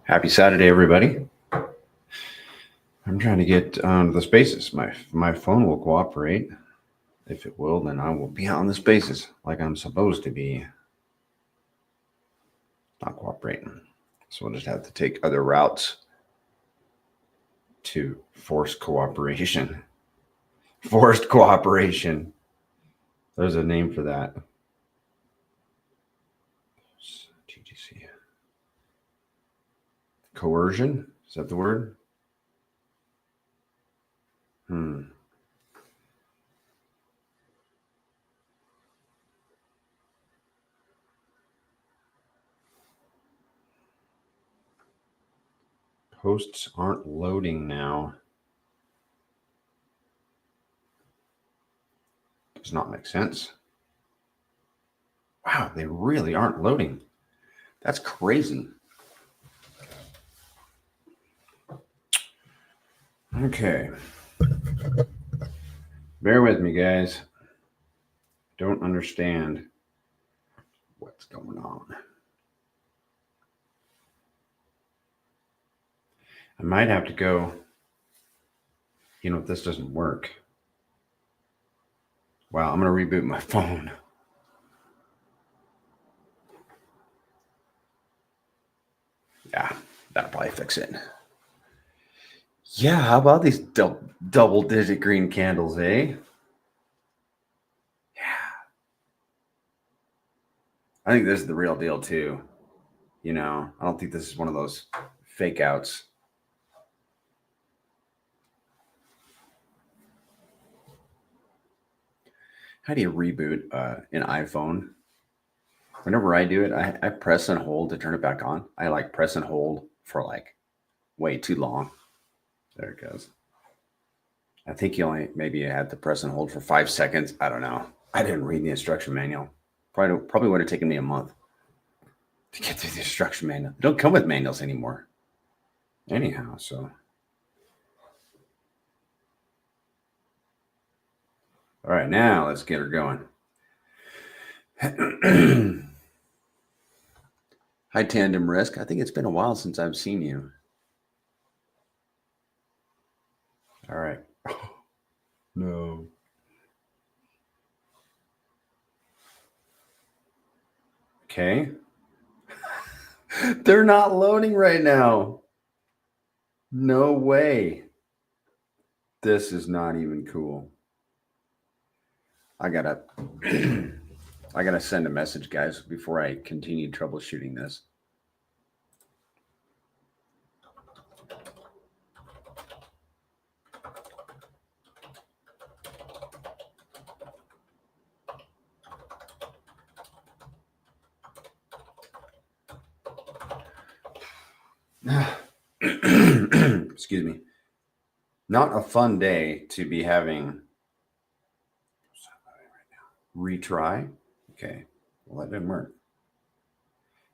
Happy Saturday, everybody. I'm trying to get on the spaces. My phone will cooperate. If it will, then I will be on the spaces like I'm supposed to be. Not cooperating. So we'll just have to take other routes to force cooperation. Forced cooperation. There's a name for that. pTGC. Coercion? Is that the word? Posts aren't loading now. Does not make sense. Wow, they really aren't loading. That's crazy. Okay. Bear with me, guys. Don't understand what's going on. I might have to go, if this doesn't work. Wow, I'm going to reboot my phone. Yeah, that'll probably fix it. Yeah, how about these double-digit green candles, eh? Yeah. I think this is the real deal, too. I don't think this is one of those fake outs. How do you reboot an iPhone? Whenever I do it, I press and hold to turn it back on. I press and hold for way too long. There it goes. I think you had to press and hold for 5 seconds. I don't know. I didn't read the instruction manual. Probably would have taken me a month to get through the instruction manual. They don't come with manuals anymore. Anyhow, so. All right, now let's get her going. Hi, Tandem Risk. I think it's been a while since I've seen you. All right. No. Okay. They're not loading right now. No way. This is not even cool. I gotta send a message, guys, before I continue troubleshooting this. Excuse me. Not a fun day to be having. Retry. Okay. Well, that didn't work.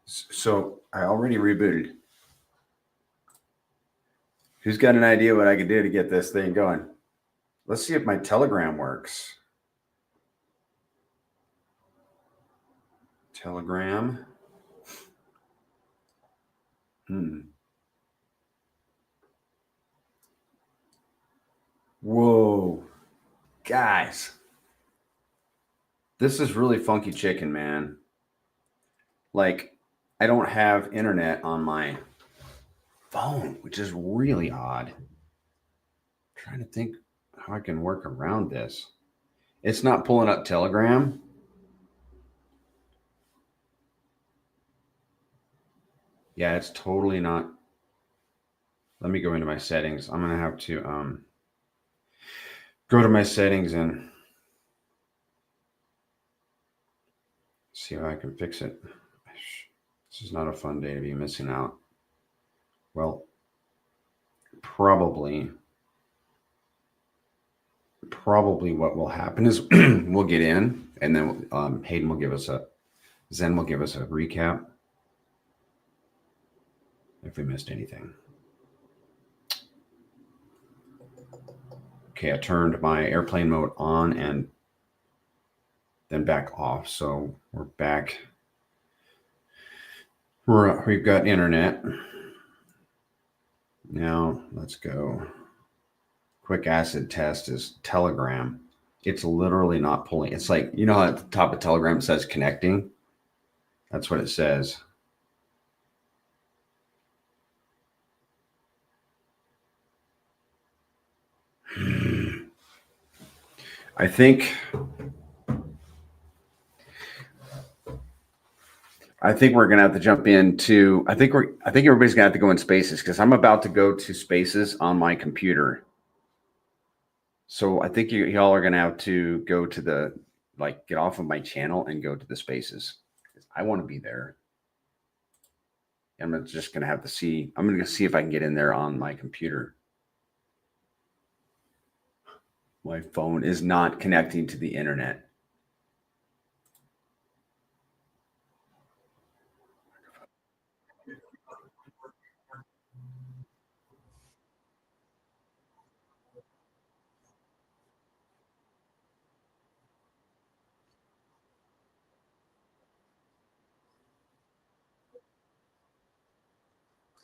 So I already rebooted. Who's got an idea what I could do to get this thing going? Let's see if my Telegram works. Telegram. Whoa. Guys. This is really funky chicken, man. I don't have internet on my phone, which is really odd. I'm trying to think how I can work around this. It's not pulling up Telegram. Yeah, it's totally not. Let me go into my settings. I'm going to have to go to my settings and see how I can fix it. This is not a fun day to be missing out. Well, probably what will happen is we'll get in, and then Zen will give us a recap if we missed anything. Okay, I turned my airplane mode on and then back off. So we're back. We've got internet. Now let's go. Quick acid test is Telegram. It's literally not pulling. It's like, you know how at the top of Telegram it says connecting? That's what it says. I think we're gonna have to jump into. I think everybody's gonna have to go in Spaces because I'm about to go to Spaces on my computer. So I think y'all are gonna have to go to the get off of my channel and go to the Spaces. I want to be there. I'm just gonna have to see. I'm gonna see if I can get in there on my computer. My phone is not connecting to the internet.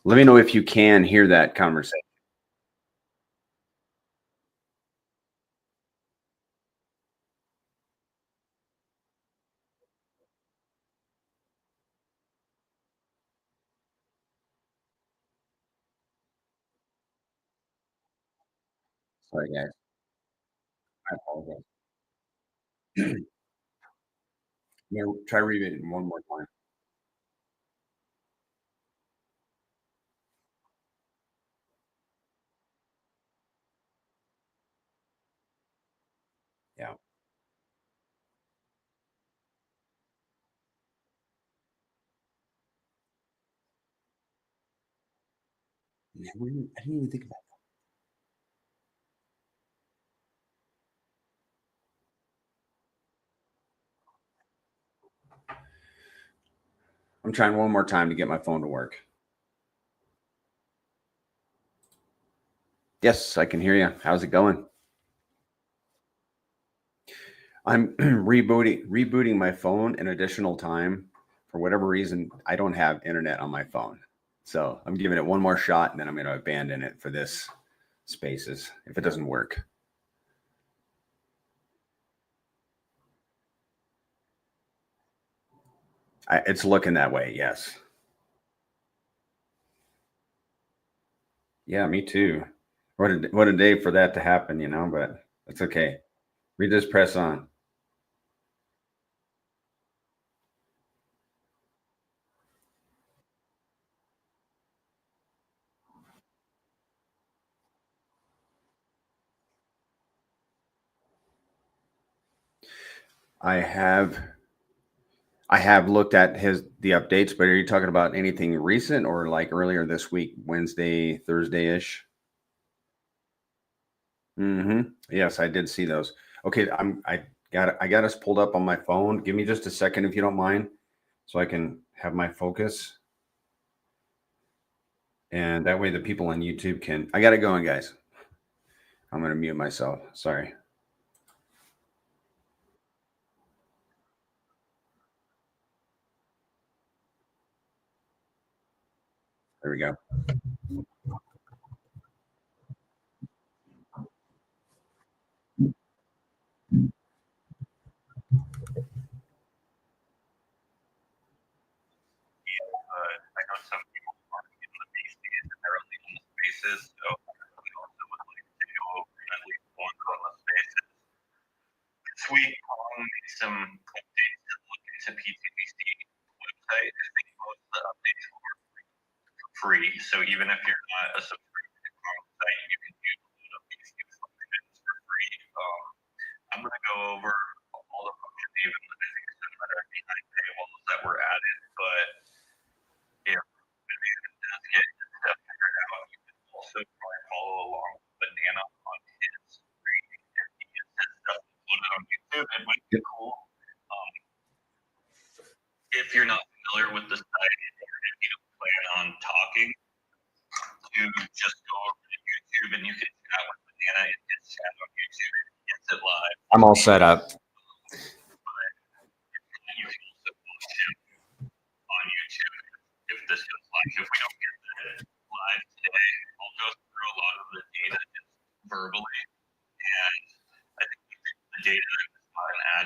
Let me know if you can hear that conversation. Sorry, guys. I apologize. Yeah, try reading it one more time. Yeah. I didn't even think about that. I'm trying one more time to get my phone to work. Yes, I can hear you. How's it going? I'm rebooting my phone an additional time. For whatever reason, I don't have internet on my phone. So I'm giving it one more shot and then I'm going to abandon it for this Spaces if it doesn't work. It's looking that way. Yes. Yeah, me too. What a day for that to happen, but it's okay. We just press on. I have I have looked at the updates, but are you talking about anything recent or like earlier this week, Wednesday, Thursday-ish? Yes, I did see those. Okay, I got us pulled up on my phone. Give me just a second if you don't mind, so I can have my focus. And that way the people on YouTube can. I got it going, guys. I'm gonna mute myself. Sorry. There we go. I know some people aren't in the bases and they're only in the spaces, so we also would like to go over at least once on the spaces. This week, made some updates to look into pTGC website. I think most of the updates were free, so even if you're not a subscriber to the site, you can use these new functions for free. I'm going to go over all the functions, even I think some that are behind paywalls that were added, but if does get stuff figured out, you can also probably follow along with Banana on his screen. If he gets his stuff uploaded on YouTube, it might be cool. Um, if you're not familiar with the site and if you don't plan on talking, to just go over to YouTube and you can chat with Banana and his chat on YouTube and he gets it live. I'm all set up. But you can also watch him on YouTube if this goes live. If we don't get it live today, I'll go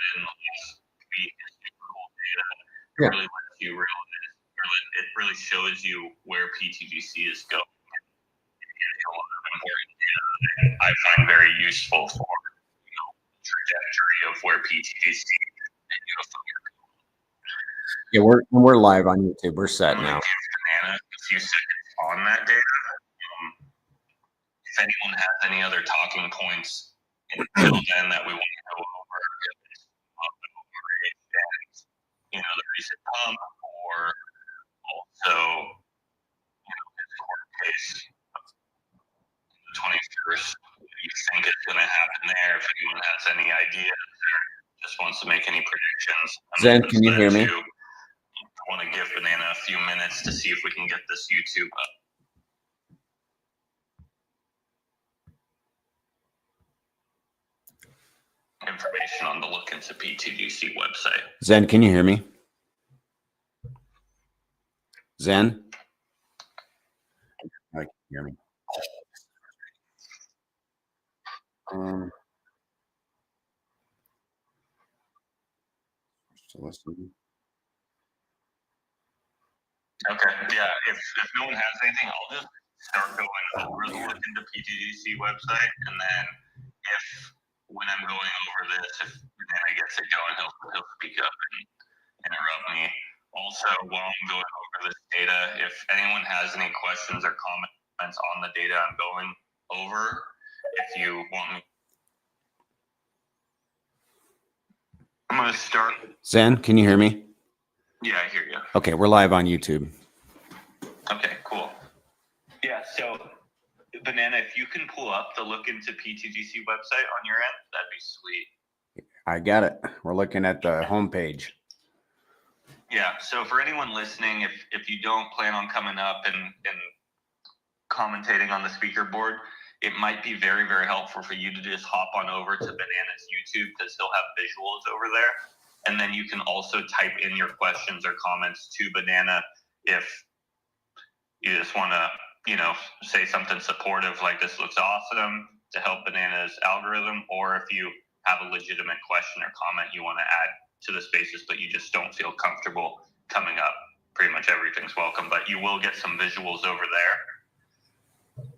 implemented in the last week is super cool data. It Yeah. really lets you realize, it really shows you where PTGC is going. A lot of important data that I find very useful for the trajectory of where PTGC and UFO. Yeah, we're live on YouTube. We're set I'm now. gonna give Banana a few seconds on that data. If anyone has any other talking points until then that we want to go over, if it's and, the recent pump, or also his court case the 21st, what you think is going to happen there. If anyone has any ideas or just wants to make any predictions. Zen, can you hear me? I want to give Banana a few minutes to see if we can get this YouTube up. Information on the Look into pTGC website. Zen, can you hear me? Zen? I can hear me. Okay, yeah, if no one has anything, I'll just start going over the Look into pTGC website, and then when I'm going over this, if Banana gets it going, he'll speak up and interrupt me. Also, while I'm going over this data, if anyone has any questions or comments on the data I'm going over, if you want me, I'm going to start. Zen, can you hear me? Yeah, I hear you. Okay, we're live on YouTube. Okay, cool. Yeah, so Banana, if you can pull up the Look into pTGC website on your end, that'd be sweet. I got it. We're looking at the homepage. Yeah, so for anyone listening, if you don't plan on coming up and commentating on the speaker board, it might be very, very helpful for you to just hop on over to Banana's YouTube, because he'll have visuals over there. And then you can also type in your questions or comments to Banana if you just want to, say something supportive like this looks awesome to help Banana's algorithm, or if you have a legitimate question or comment you want to add to the spaces, but you just don't feel comfortable coming up. Pretty much everything's welcome, but you will get some visuals over there.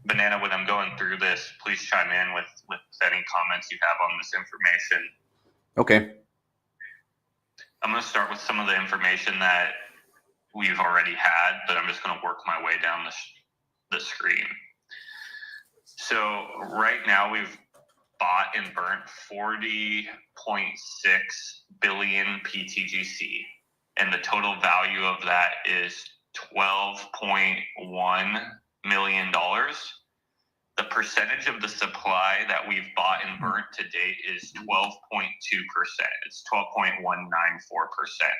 Banana, when I'm going through this, please chime in with any comments you have on this information. Okay. I'm going to start with some of the information that we've already had, but I'm just going to work my way down the screen. So right now we've bought and burnt 40.6 billion pTGC, and the total value of that is $12.1 million. The percentage of the supply that we've bought and burnt to date is 12.2%. It's 12.194%.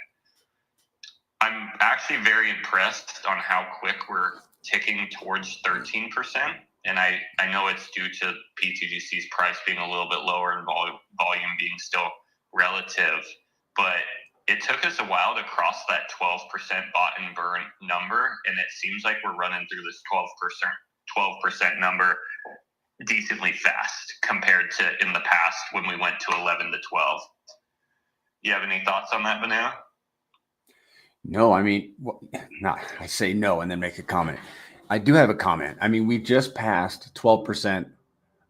I'm actually very impressed on how quick we're ticking towards 13%. And I know it's due to pTGC's price being a little bit lower and volume being still relative, but it took us a while to cross that 12% bought and burn number, and it seems like we're running through this 12% number decently fast compared to in the past when we went to 11 to 12. You have any thoughts on that, Banana? No, I mean, I say no and then make a comment. I do have a comment. I mean, we just passed 12%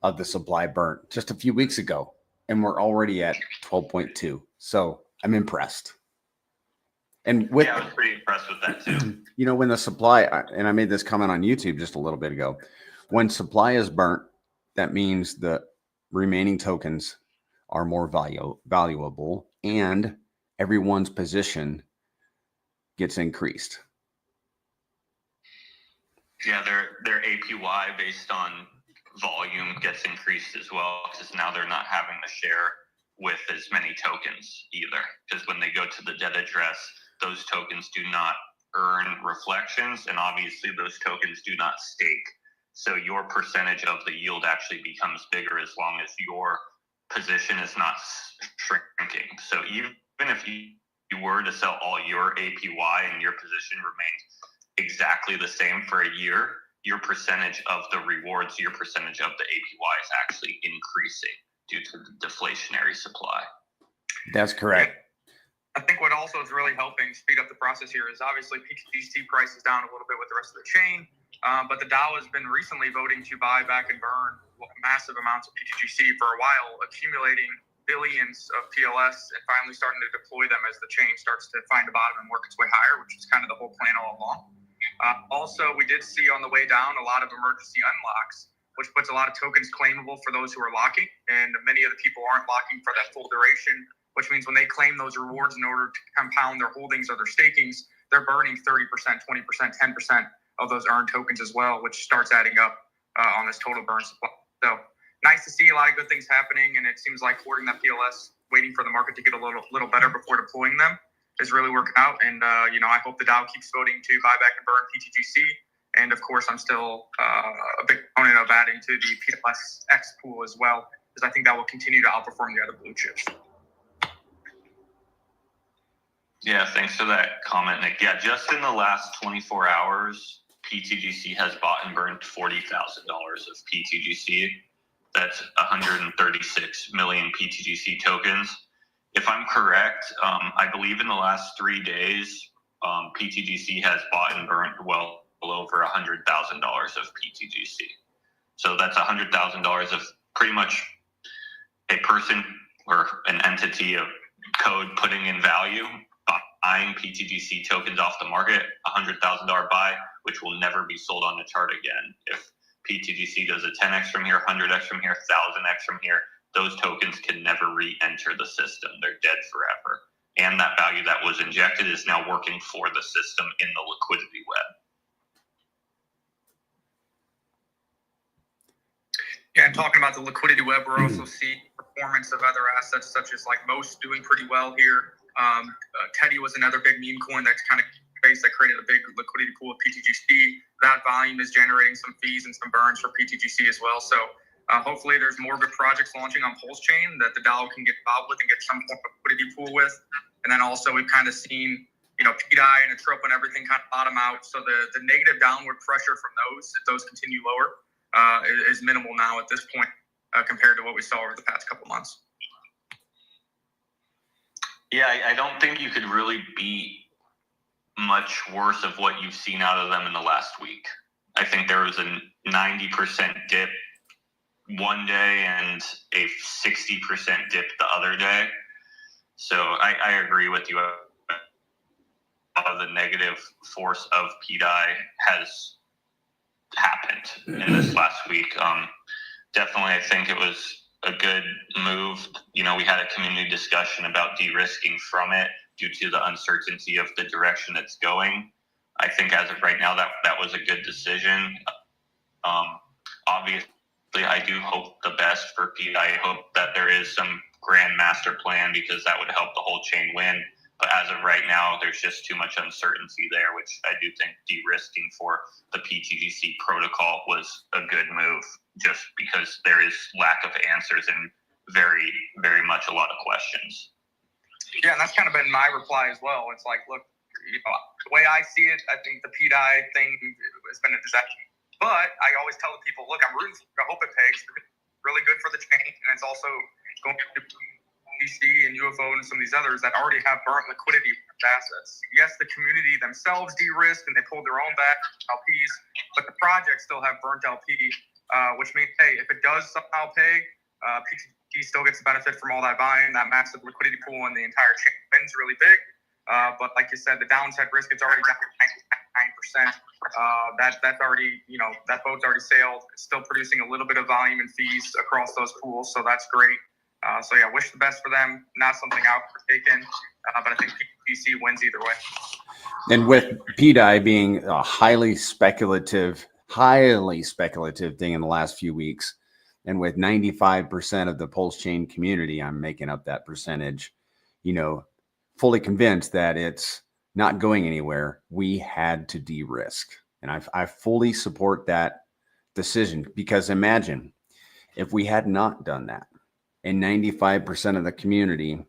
of the supply burnt just a few weeks ago, and we're already at 12.2. So I'm impressed. And I was pretty impressed with that too. When the supply, and I made this comment on YouTube just a little bit ago, when supply is burnt, that means the remaining tokens are more valuable, and everyone's position gets increased. Yeah, their APY based on volume gets increased as well, because now they're not having to share with as many tokens either. Because when they go to the debt address, those tokens do not earn reflections, and obviously those tokens do not stake. So your percentage of the yield actually becomes bigger as long as your position is not shrinking. So even if you were to sell all your APY and your position remained exactly the same for a year, your percentage of the rewards, your percentage of the APY is actually increasing due to the deflationary supply. That's correct. I think what also is really helping speed up the process here is obviously pTGC price is down a little bit with the rest of the chain, but the DAO has been recently voting to buy back and burn massive amounts of pTGC for a while, accumulating billions of PLS and finally starting to deploy them as the chain starts to find a bottom and work its way higher, which is kind of the whole plan all along. Also, we did see on the way down a lot of emergency unlocks, which puts a lot of tokens claimable for those who are locking, and many of the people aren't locking for that full duration, which means when they claim those rewards in order to compound their holdings or their stakings, they're burning 30%, 20%, 10% of those earned tokens as well, which starts adding up on this total burn supply. So nice to see a lot of good things happening, and it seems like hoarding that PLS, waiting for the market to get a little better before deploying them, is really working out. And I hope the DAO keeps voting to buy back and burn pTGC. And of course, I'm still a big proponent of adding to the PLS X pool as well, because I think that will continue to outperform the other blue chips. Yeah, thanks for that comment, Nick. Yeah, just in the last 24 hours, pTGC has bought and burned $40,000 of pTGC. That's 136 million pTGC tokens. If I'm correct, I believe in the last 3 days, pTGC has bought and burnt well over $100,000 of pTGC. So that's $100,000 of pretty much a person or an entity of code putting in value, buying pTGC tokens off the market, $100,000 buy, which will never be sold on the chart again. If pTGC does a 10x from here, 100x from here, 1000x from here, those tokens can never re-enter the system. They're dead forever. And that value that was injected is now working for the system in the liquidity web. Yeah, and talking about the liquidity web, we're also seeing performance of other assets such as like Most doing pretty well here. Teddy was another big meme coin that's kind of that created a big liquidity pool of pTGC. That volume is generating some fees and some burns for pTGC as well. So hopefully there's more good projects launching on PulseChain that the DAO can get involved with and get some form of liquidity pool with. And then also we've kind of seen, PDI and Atropa and everything kind of bottom out. So the negative downward pressure from those, if those continue lower, is minimal now at this point compared to what we saw over the past couple months. Yeah, I don't think you could really beat much worse of what you've seen out of them in the last week. I think there was a 90% dip one day and a 60% dip the other day. So I agree with you. The negative force of PDI has happened in this last week. Definitely, I think it was a good move. We had a community discussion about de-risking from it due to the uncertainty of the direction it's going. I think as of right now, that was a good decision. Obviously, I do hope the best for PDI. I hope that there is some grand master plan because that would help the whole chain win. But as of right now, there's just too much uncertainty there, which I do think de-risking for the pTGC protocol was a good move just because there is lack of answers and very, very much a lot of questions. Yeah, and that's kind of been my reply as well. It's like, look, the way I see it, I think the PDI thing has been a disaster. But I always tell the people, look, I'm rooting for it. I hope it pegs. It's really good for the chain, and it's also going to PC and UFO and some of these others that already have burnt liquidity assets. Yes, the community themselves de-risked and they pulled their own back LPs, but the projects still have burnt LP, which means, hey, if it does somehow peg, PTG still gets the benefit from all that volume, that massive liquidity pool, and the entire chain wins really big. But like you said, the downside risk, it's already down to 99%. That's already, that boat's already sailed. It's still producing a little bit of volume and fees across those pools, so that's great. So yeah, wish the best for them. Not something out for taken, but I think PTGC wins either way. And with PDI being a highly speculative thing in the last few weeks, and with 95% of the PulseChain community, I'm making up that percentage, fully convinced that it's not going anywhere, we had to de-risk. And I fully support that decision because imagine if we had not done that, and 95% of the community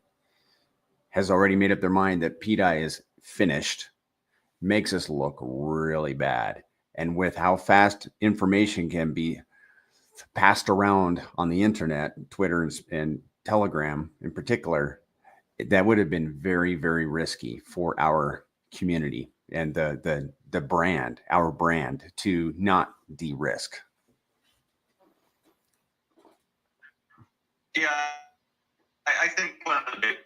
has already made up their mind that PDI is finished, makes us look really bad. And with how fast information can be passed around on the internet, Twitter and Telegram in particular, that would have been very, very risky for our community and the brand, our brand, to not de-risk. Yeah, I think one of the big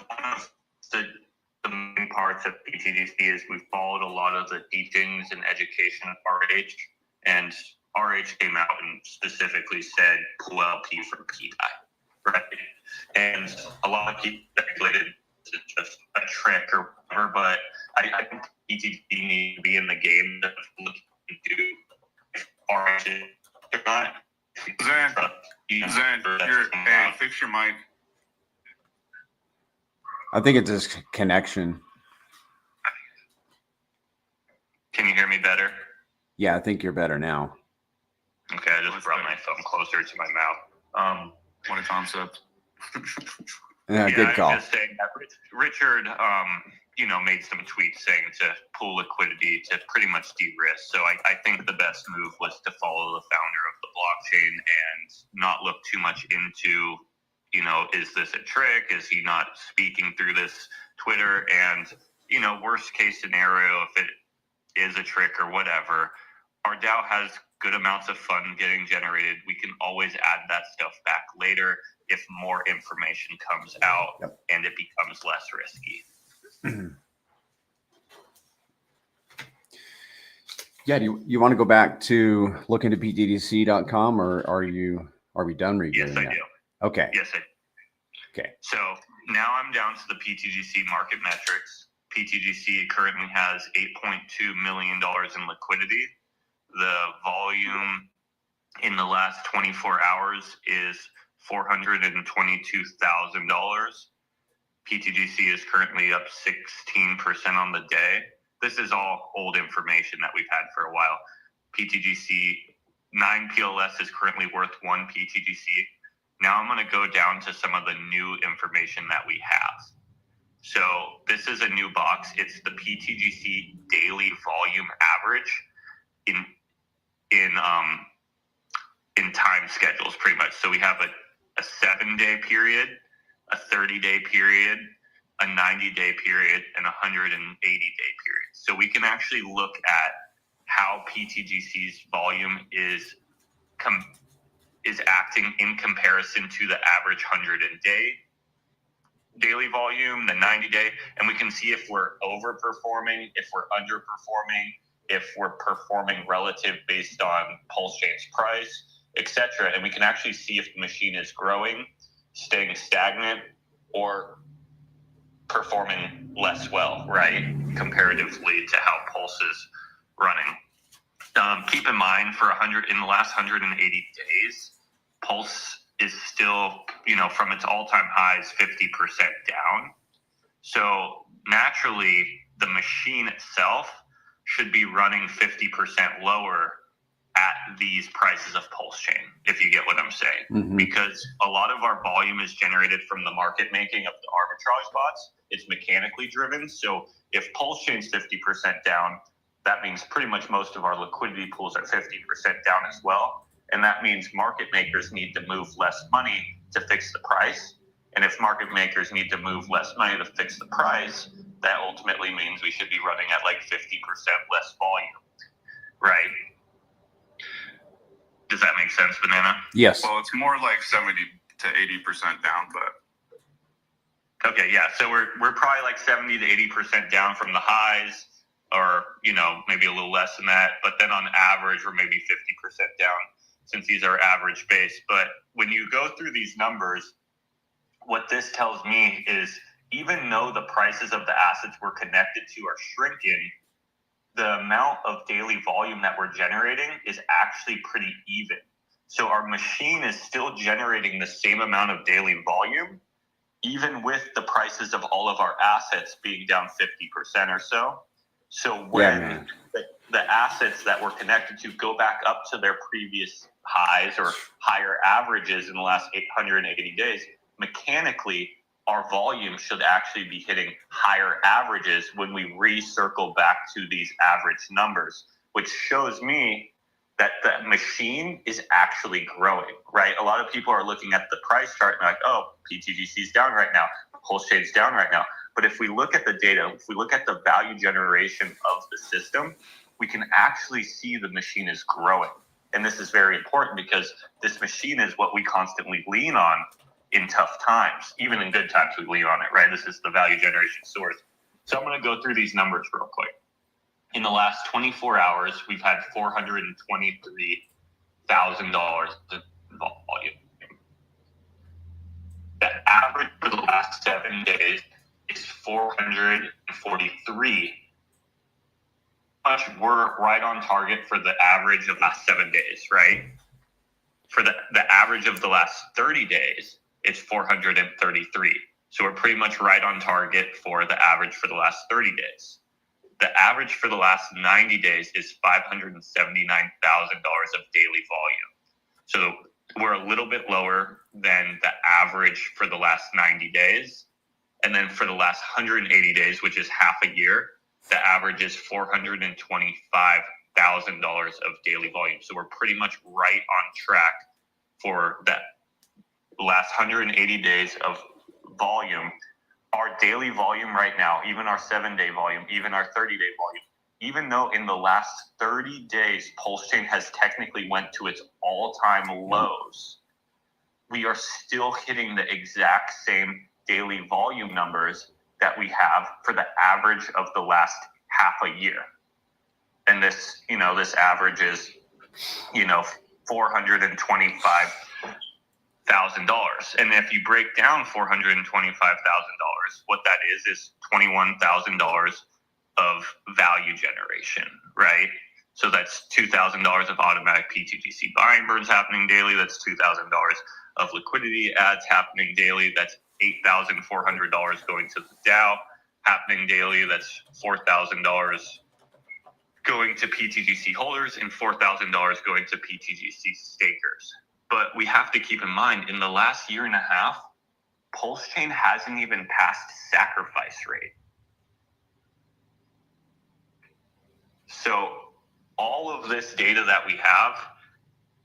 one of the main parts of pTGC is we've followed a lot of the teachings and education of RH, and RH came out and specifically said pull LP from PI, right? And a lot of people speculated it's just a trick or whatever, but I think pTGC needs to be in the game to look into RH. They're not. Zan, fix your mic. I think it's just connection. Can you hear me better? Yeah, I think you're better now. Okay, I just brought my phone closer to my mouth. What a concept. Good call. I'm just saying that Richard, made some tweets saying to pull liquidity to pretty much de-risk. So I think the best move was to follow the founder of the blockchain and not look too much into, is this a trick? Is he not speaking through this Twitter? And, worst case scenario, if it is a trick or whatever, our DAO has good amounts of fund getting generated. We can always add that stuff back later if more information comes out and it becomes less risky. Yeah, do you want to go back to look into ptgc.com, or are we done reviewing Yes, I that? do. Okay. Yes, I do. Okay. So now I'm down to the pTGC market metrics. pTGC currently has $8.2 million in liquidity. The volume in the last 24 hours is $422,000. pTGC is currently up 16% on the day. This is all old information that we've had for a while. pTGC 9 PLS is currently worth 1 pTGC. Now I'm going to go down to some of the new information that we have. So this is a new box. It's the pTGC daily volume average in time schedules, pretty much. So we have a 7-day period, a 30-day period, a 90-day period, and a 180-day period. So we can actually look at how pTGC's volume is acting in comparison to the average 100-day daily volume, the 90-day, and we can see if we're overperforming, if we're underperforming, if we're performing relative based on PulseChain's price, etc. And we can actually see if the machine is growing, staying stagnant, or performing less well, right, comparatively to how Pulse is running. Keep in mind, in the last 180 days, Pulse is still, from its all-time highs, 50% down. So naturally, the machine itself should be running 50% lower at these prices of PulseChain, if you get what I'm saying. Mm-hmm. Because a lot of our volume is generated from the market making of the arbitrage bots. It's mechanically driven. So if PulseChain's 50% down, that means pretty much most of our liquidity pools are 50% down as well. And that means market makers need to move less money to fix the price. And if market makers need to move less money to fix the price, that ultimately means we should be running at like 50% less volume, right? Does that make sense, Banana? Yes. Well, it's more like 70 to 80% down, but Okay, yeah. So we're probably like 70 to 80% down from the highs, or maybe a little less than that. But then on average, we're maybe 50% down, since these are average base. But when you go through these numbers, what this tells me is, even though the prices of the assets we're connected to are shrinking, the amount of daily volume that we're generating is actually pretty even. So our machine is still generating the same amount of daily volume, even with the prices of all of our assets being down 50% or so. So when the assets that we're connected to go back up to their previous highs or higher averages in the last 880 days, mechanically, our volume should actually be hitting higher averages when we recircle back to these average numbers, which shows me that the machine is actually growing, right? A lot of people are looking at the price chart and like, oh, pTGC is down right now, PulseChain is down right now. But if we look at the data, if we look at the value generation of the system, we can actually see the machine is growing. And this is very important because this machine is what we constantly lean on in tough times. Even in good times, we lean on it, right? This is the value generation source. So I'm going to go through these numbers real quick. In the last 24 hours, we've had $423,000 in volume. The average for the last 7 days is 443. We're right on target for the average of the last 7 days, right? For the average of the last 30 days, it's 433. So we're pretty much right on target for the average for the last 30 days. The average for the last 90 days is $579,000 of daily volume. So we're a little bit lower than the average for the last 90 days. And then for the last 180 days, which is half a year, the average is $425,000 of daily volume. So we're pretty much right on track for that last 180 days of volume. Our daily volume right now, even our 7-day volume, even our 30-day volume, even though in the last 30 days, PulseChain has technically went to its all-time lows, we are still hitting the exact same daily volume numbers that we have for the average of the last half a year. And this, this average is, $425,000. And if you break down $425,000, what that is $21,000 of value generation, right? So that's $2,000 of automatic pTGC buying burns happening daily. That's $2,000 of liquidity adds happening daily. That's $8,400 going to the DAO happening daily. That's $4,000 going to pTGC holders and $4,000 going to pTGC stakers. But we have to keep in mind, in the last year and a half, PulseChain hasn't even passed sacrifice rate. So all of this data that we have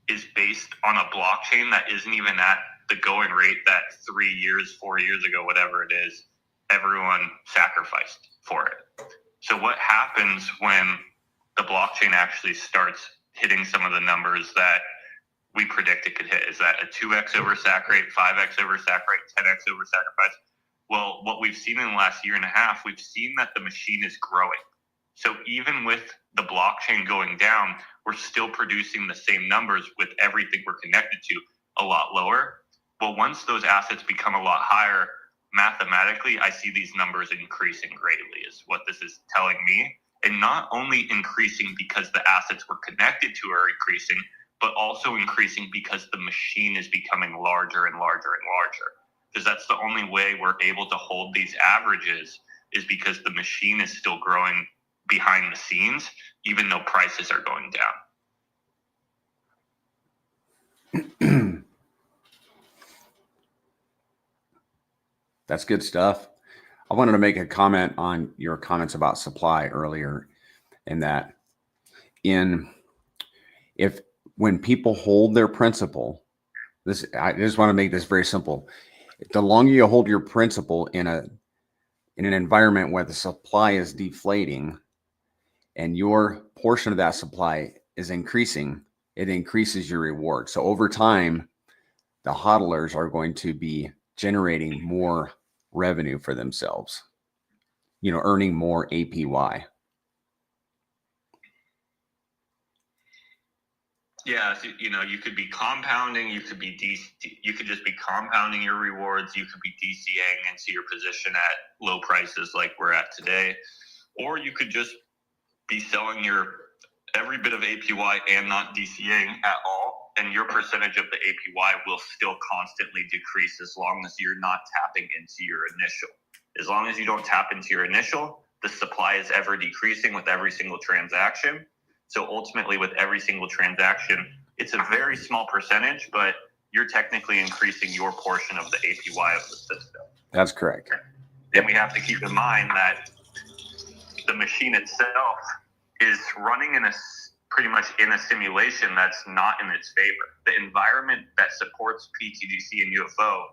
is based on a blockchain that isn't even at the going rate that 3 years, 4 years ago, whatever it is, everyone sacrificed for it. So what happens when the blockchain actually starts hitting some of the numbers that we predict it could hit? Is that a 2x over sac rate, 5x over sac rate, 10x over sacrifice? Well, what we've seen in the last year and a half, we've seen that the machine is growing. So even with the blockchain going down, we're still producing the same numbers with everything we're connected to a lot lower. Well, once those assets become a lot higher, mathematically, I see these numbers increasing greatly, is what this is telling me. And not only increasing because the assets we're connected to are increasing, but also increasing because the machine is becoming larger and larger and larger. Because that's the only way we're able to hold these averages, is because the machine is still growing behind the scenes, even though prices are going down. That's good stuff. I wanted to make a comment on your comments about supply earlier, and that when people hold their principal, I just want to make this very simple. The longer you hold your principal in an environment where the supply is deflating and your portion of that supply is increasing, it increases your reward. So over time, the hodlers are going to be generating more revenue for themselves, earning more APY. Yeah, so, you could be compounding, you could just be compounding your rewards, you could be DCAing into your position at low prices like we're at today, or you could just be selling every bit of APY and not DCAing at all, and your percentage of the APY will still constantly decrease as long as you're not tapping into your initial. As long as you don't tap into your initial, the supply is ever decreasing with every single transaction. So ultimately, with every single transaction, it's a very small percentage, but you're technically increasing your portion of the APY of the system. That's correct. Then we have to keep in mind that the machine itself is running in a pretty much in a simulation that's not in its favor. The environment that supports pTGC and UFO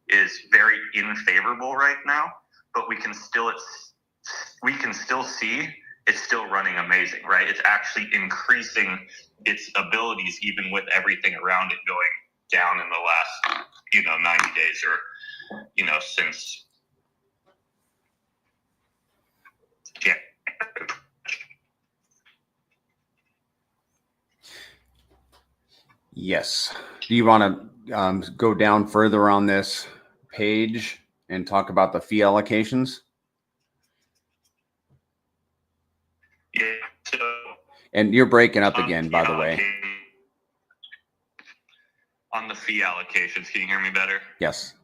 is very unfavorable right now, but we can still see it's still running amazing, right? It's actually increasing its abilities even with everything around it going down in the last, 90 days or, since. Yeah. Yes. Do you want to go down further on this page and talk about the fee allocations? Yeah. So And you're breaking up again, by the way. On the fee allocations, can you hear me better? Yes.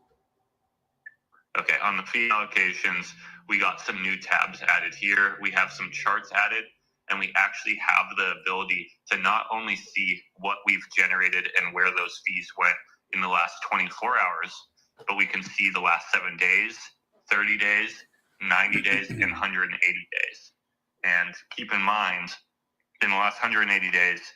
Okay, on the fee allocations, we got some new tabs added here. We have some charts added, and we actually have the ability to not only see what we've generated and where those fees went in the last 24 hours, but we can see the last 7 days, 30 days, 90 days, and 180 days. And keep in mind, in the last 180 days,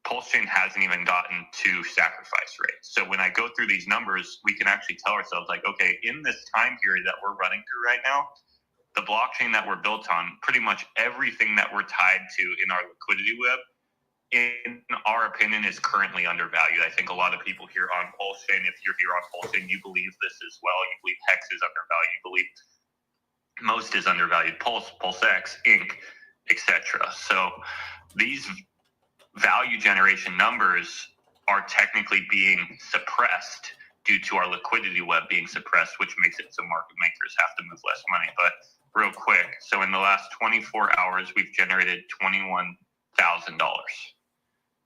PulseChain hasn't even gotten to sacrifice rate. So when I go through these numbers, we can actually tell ourselves, like, okay, in this time period that we're running through right now, the blockchain that we're built on, pretty much everything that we're tied to in our liquidity web, in our opinion, is currently undervalued. I think a lot of people here on PulseChain, if you're here on PulseChain, you believe this as well. You believe Hex is undervalued. You believe most is undervalued. PulseX, Inc., etc. So these value generation numbers are technically being suppressed due to our liquidity web being suppressed, which makes it so market makers have to move less money. But real quick, so in the last 24 hours, we've generated $21,000.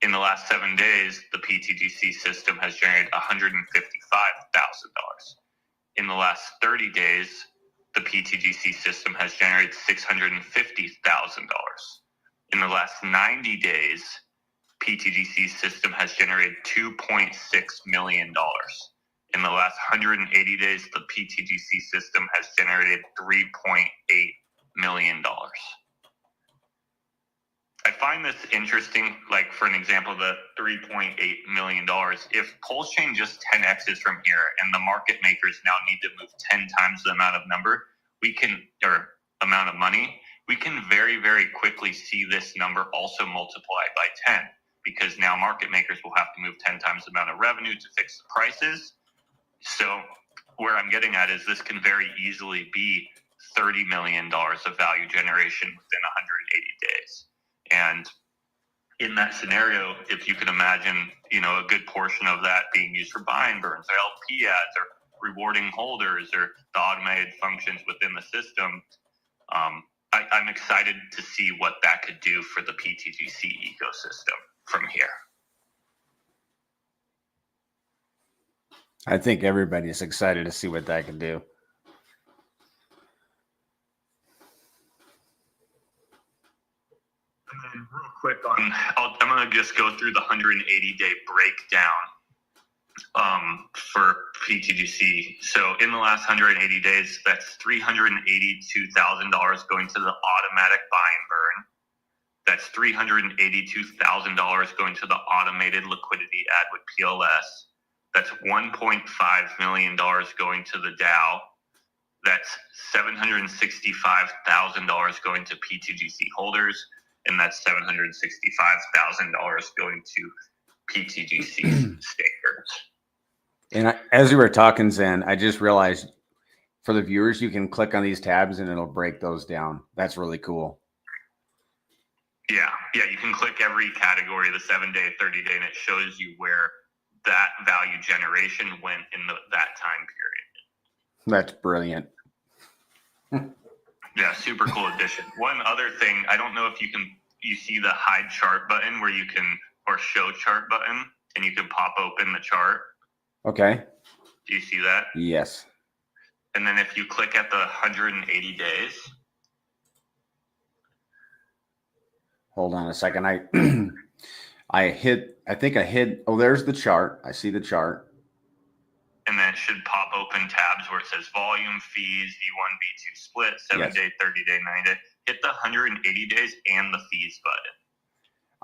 In the last 7 days, the pTGC system has generated $155,000. In the last 30 days, the pTGC system has generated $650,000. In the last 90 days, pTGC system has generated $2.6 million. In the last 180 days, the pTGC system has generated $3.8 million. I find this interesting, like for an example, the $3.8 million. If PulseChain just 10x's from here and the market makers now need to move 10 times the amount of amount of money, we can very, very quickly see this number also multiplied by 10, because now market makers will have to move 10 times the amount of revenue to fix the prices. So where I'm getting at is this can very easily be $30 million of value generation within 180 days. And in that scenario, if you can imagine, a good portion of that being used for buy and burns or LP ads or rewarding holders or the automated functions within the system, I'm excited to see what that could do for the pTGC ecosystem from here. I think everybody's excited to see what that can do. And then real quick I'm going to just go through the 180-day breakdown for pTGC. So in the last 180 days, that's $382,000 going to the automatic buy and burn. That's $382,000 going to the automated liquidity ad with PLS. That's $1.5 million going to the DAO. That's $765,000 going to pTGC holders. And that's $765,000 going to pTGC stakers. And as we were talking, Zen, I just realized for the viewers, you can click on these tabs and it'll break those down. That's really cool. Yeah, you can click every category, the 7-day, 30-day, and it shows you where that value generation went in that time period. That's brilliant. Yeah, super cool addition. One other thing, I don't know if you see the hide chart button or show chart button, and you can pop open the chart. Okay. Do you see that? Yes. And then if you click at the 180 days. Hold on a second. I think I hit, oh, there's the chart. I see the chart. And then it should pop open tabs where it says volume, fees, V1, V2 split, 7-day, 30-day, 90-day. Hit the 180 days and the fees button.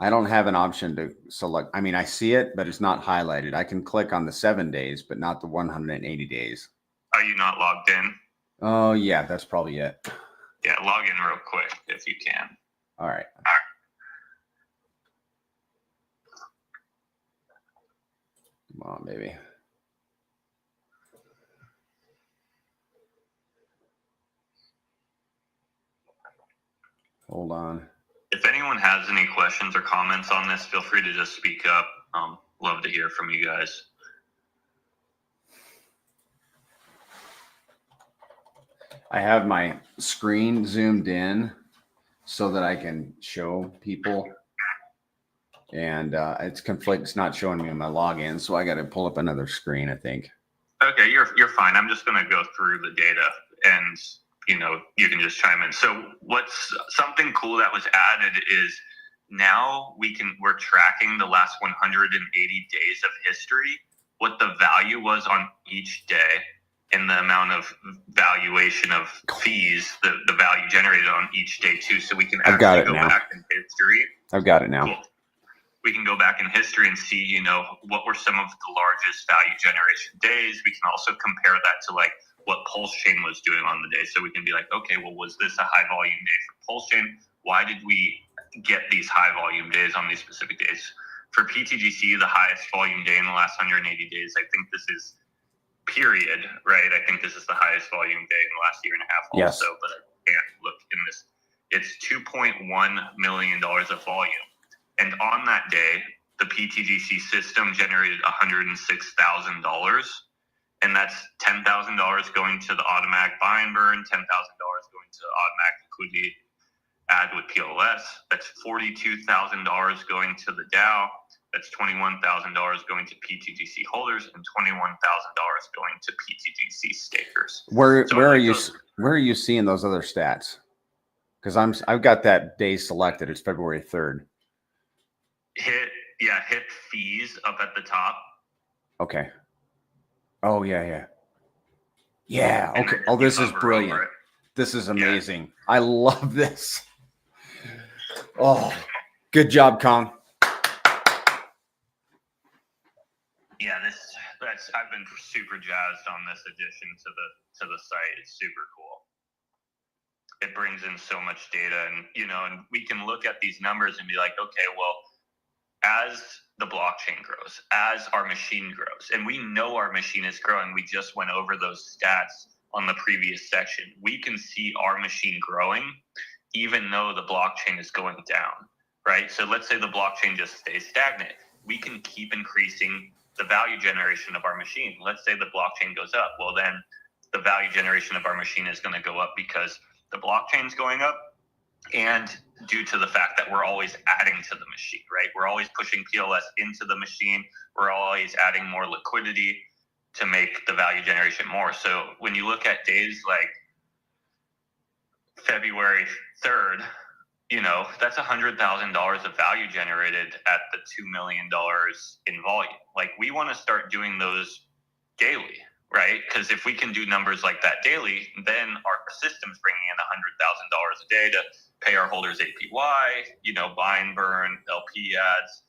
I don't have an option to select. I mean, I see it, but it's not highlighted. I can click on the 7 days, but not the 180 days. Are you not logged in? Oh, yeah, that's probably it. Yeah, log in real quick if you can. All right. Come on, baby. Hold on. If anyone has any questions or comments on this, feel free to just speak up. Love to hear from you guys. I have my screen zoomed in so that I can show people. And it's conflict. It's not showing me my login, so I got to pull up another screen, I think. Okay, you're fine. I'm just going to go through the data, and you can just chime in. So what's something cool that was added is now we're tracking the last 180 days of history, what the value was on each day, and the amount of valuation of fees, the value generated on each day too. So we can actually go back in history. I've got it now. Cool. We can go back in history and see, what were some of the largest value generation days. We can also compare that to like what PulseChain was doing on the day. So we can be like, okay, well, was this a high volume day for PulseChain? Why did we get these high volume days on these specific days? For pTGC, the highest volume day in the last 180 days, I think this is period, right? I think this is the highest volume day in the last year and a half also, yes. But I can't look in this. It's $2.1 million of volume. And on that day, the pTGC system generated $106,000. And that's $10,000 going to the automatic buy and burn, $10,000 going to automatic liquidity add with PLS. That's $42,000 going to the DAO. That's $21,000 going to pTGC holders and $21,000 going to pTGC stakers. Where are you seeing those other stats? Because I've got that day selected. It's February 3rd. Hit fees up at the top. Okay. Oh yeah. Okay. Oh, this is brilliant. This is amazing. Yeah. I love this. Oh, good job, Kong. Yeah, I've been super jazzed on this addition to the site. It's super cool. It brings in so much data, and we can look at these numbers and be like, okay, well, as the blockchain grows, as our machine grows, and we know our machine is growing, we just went over those stats on the previous section. We can see our machine growing, even though the blockchain is going down, right? So let's say the blockchain just stays stagnant. We can keep increasing the value generation of our machine. Let's say the blockchain goes up. Well, then the value generation of our machine is going to go up because the blockchain's going up, and due to the fact that we're always adding to the machine, right? We're always pushing PLS into the machine. We're always adding more liquidity to make the value generation more. So when you look at days like February 3rd, that's $100,000 of value generated at the $2 million in volume. Like, we want to start doing those daily, right? Because if we can do numbers like that daily, then our system's bringing in $100,000 a day to pay our holders APY, buy and burn, LP ads,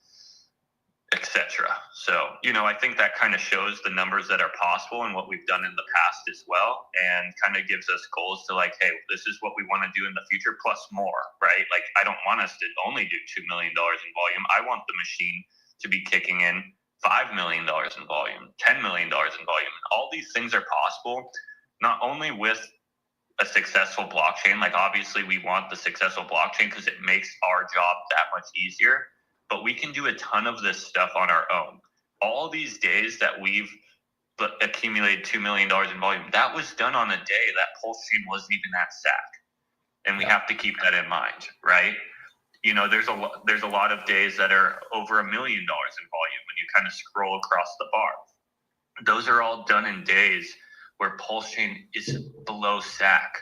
etc. So, I think that kind of shows the numbers that are possible and what we've done in the past as well, and kind of gives us goals to like, hey, this is what we want to do in the future plus more, right? Like, I don't want us to only do $2 million in volume. I want the machine to be kicking in $5 million in volume, $10 million in volume. All these things are possible, not only with a successful blockchain. Like, obviously we want the successful blockchain because it makes our job that much easier, but we can do a ton of this stuff on our own. All these days that we've accumulated $2 million in volume, that was done on a day that PulseChain wasn't even at SAC. And we have to keep that in mind, right? There's a lot of days that are over $1 million in volume when you kind of scroll across the bar. Those are all done in days where PulseChain is below SAC.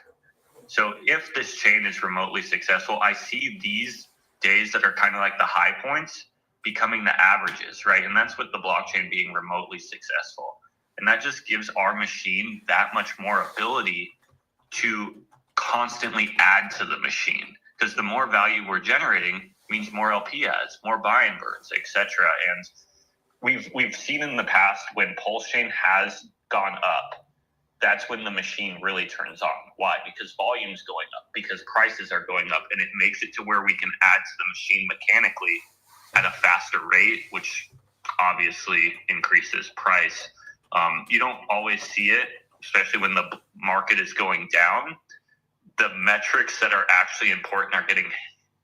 So if this chain is remotely successful, I see these days that are kind of like the high points becoming the averages, right? And that's with the blockchain being remotely successful. And that just gives our machine that much more ability to constantly add to the machine. Because the more value we're generating, means more LP ads, more buy and burns, etc. And we've seen in the past when PulseChain has gone up, that's when the machine really turns on. Why? Because volume's going up, because prices are going up, and it makes it to where we can add to the machine mechanically at a faster rate, which obviously increases price. You don't always see it, especially when the market is going down. The metrics that are actually important are getting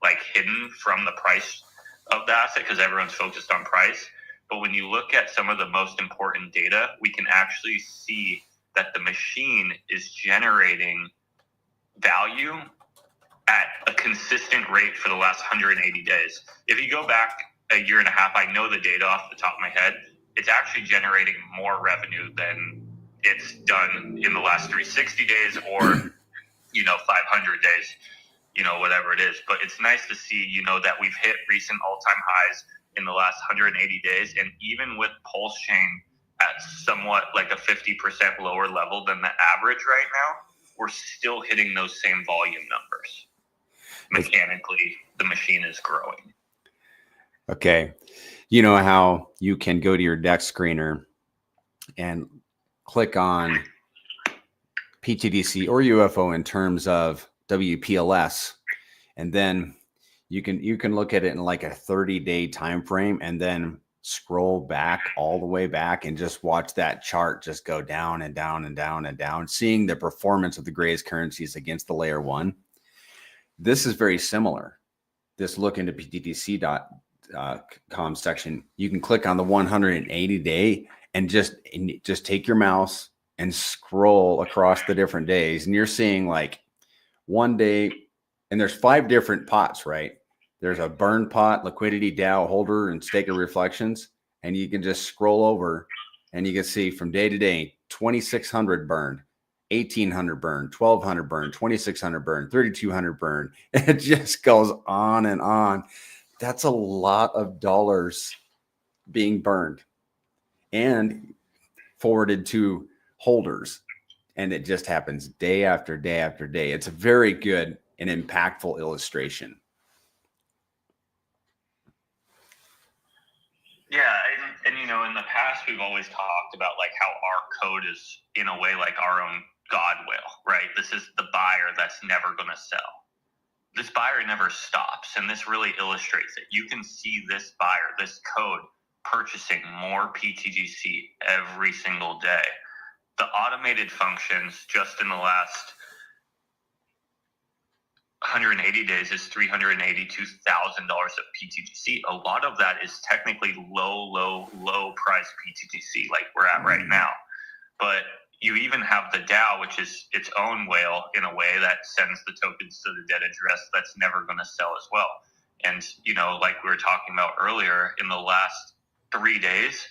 like hidden from the price of the asset because everyone's focused on price. But when you look at some of the most important data, we can actually see that the machine is generating value at a consistent rate for the last 180 days. If you go back a year and a half, I know the data off the top of my head, it's actually generating more revenue than it's done in the last 360 days or, 500 days, whatever it is. But it's nice to see, that we've hit recent all-time highs in the last 180 days. And even with PulseChain at somewhat like a 50% lower level than the average right now, we're still hitting those same volume numbers. Mechanically, the machine is growing. Okay. You know how you can go to your deck screener and click on pTGC or UFO in terms of WPLS, and then you can look at it in like a 30-day time frame and then scroll back all the way back and just watch that chart just go down and down and down and down, seeing the performance of the greatest currencies against the layer one. This is very similar. This look into ptgc.com section, you can click on the 180-day and just take your mouse and scroll across the different days, and you're seeing like one day, and there's 5 different pots, right? There's a burn pot, liquidity, Dow, holder, and staker reflections. And you can just scroll over and you can see from day to day, 2,600 burned, 1,800 burned, 1,200 burned, 2,600 burned, 3,200 burned. It just goes on and on. That's a lot of dollars being burned and forwarded to holders. And it just happens day after day after day. It's a very good and impactful illustration. Yeah, and in the past we've always talked about like how our code is in a way like our own God will, right? This is the buyer that's never going to sell. This buyer never stops, and this really illustrates it. You can see this buyer, this code, purchasing more pTGC every single day. The automated functions just in the last 180 days is $382,000 of pTGC. A lot of that is technically low price pTGC like we're at right now. But you even have the Dow, which is its own whale in a way that sends the tokens to the dead address that's never going to sell as well. And, like we were talking about earlier, in the last 3 days,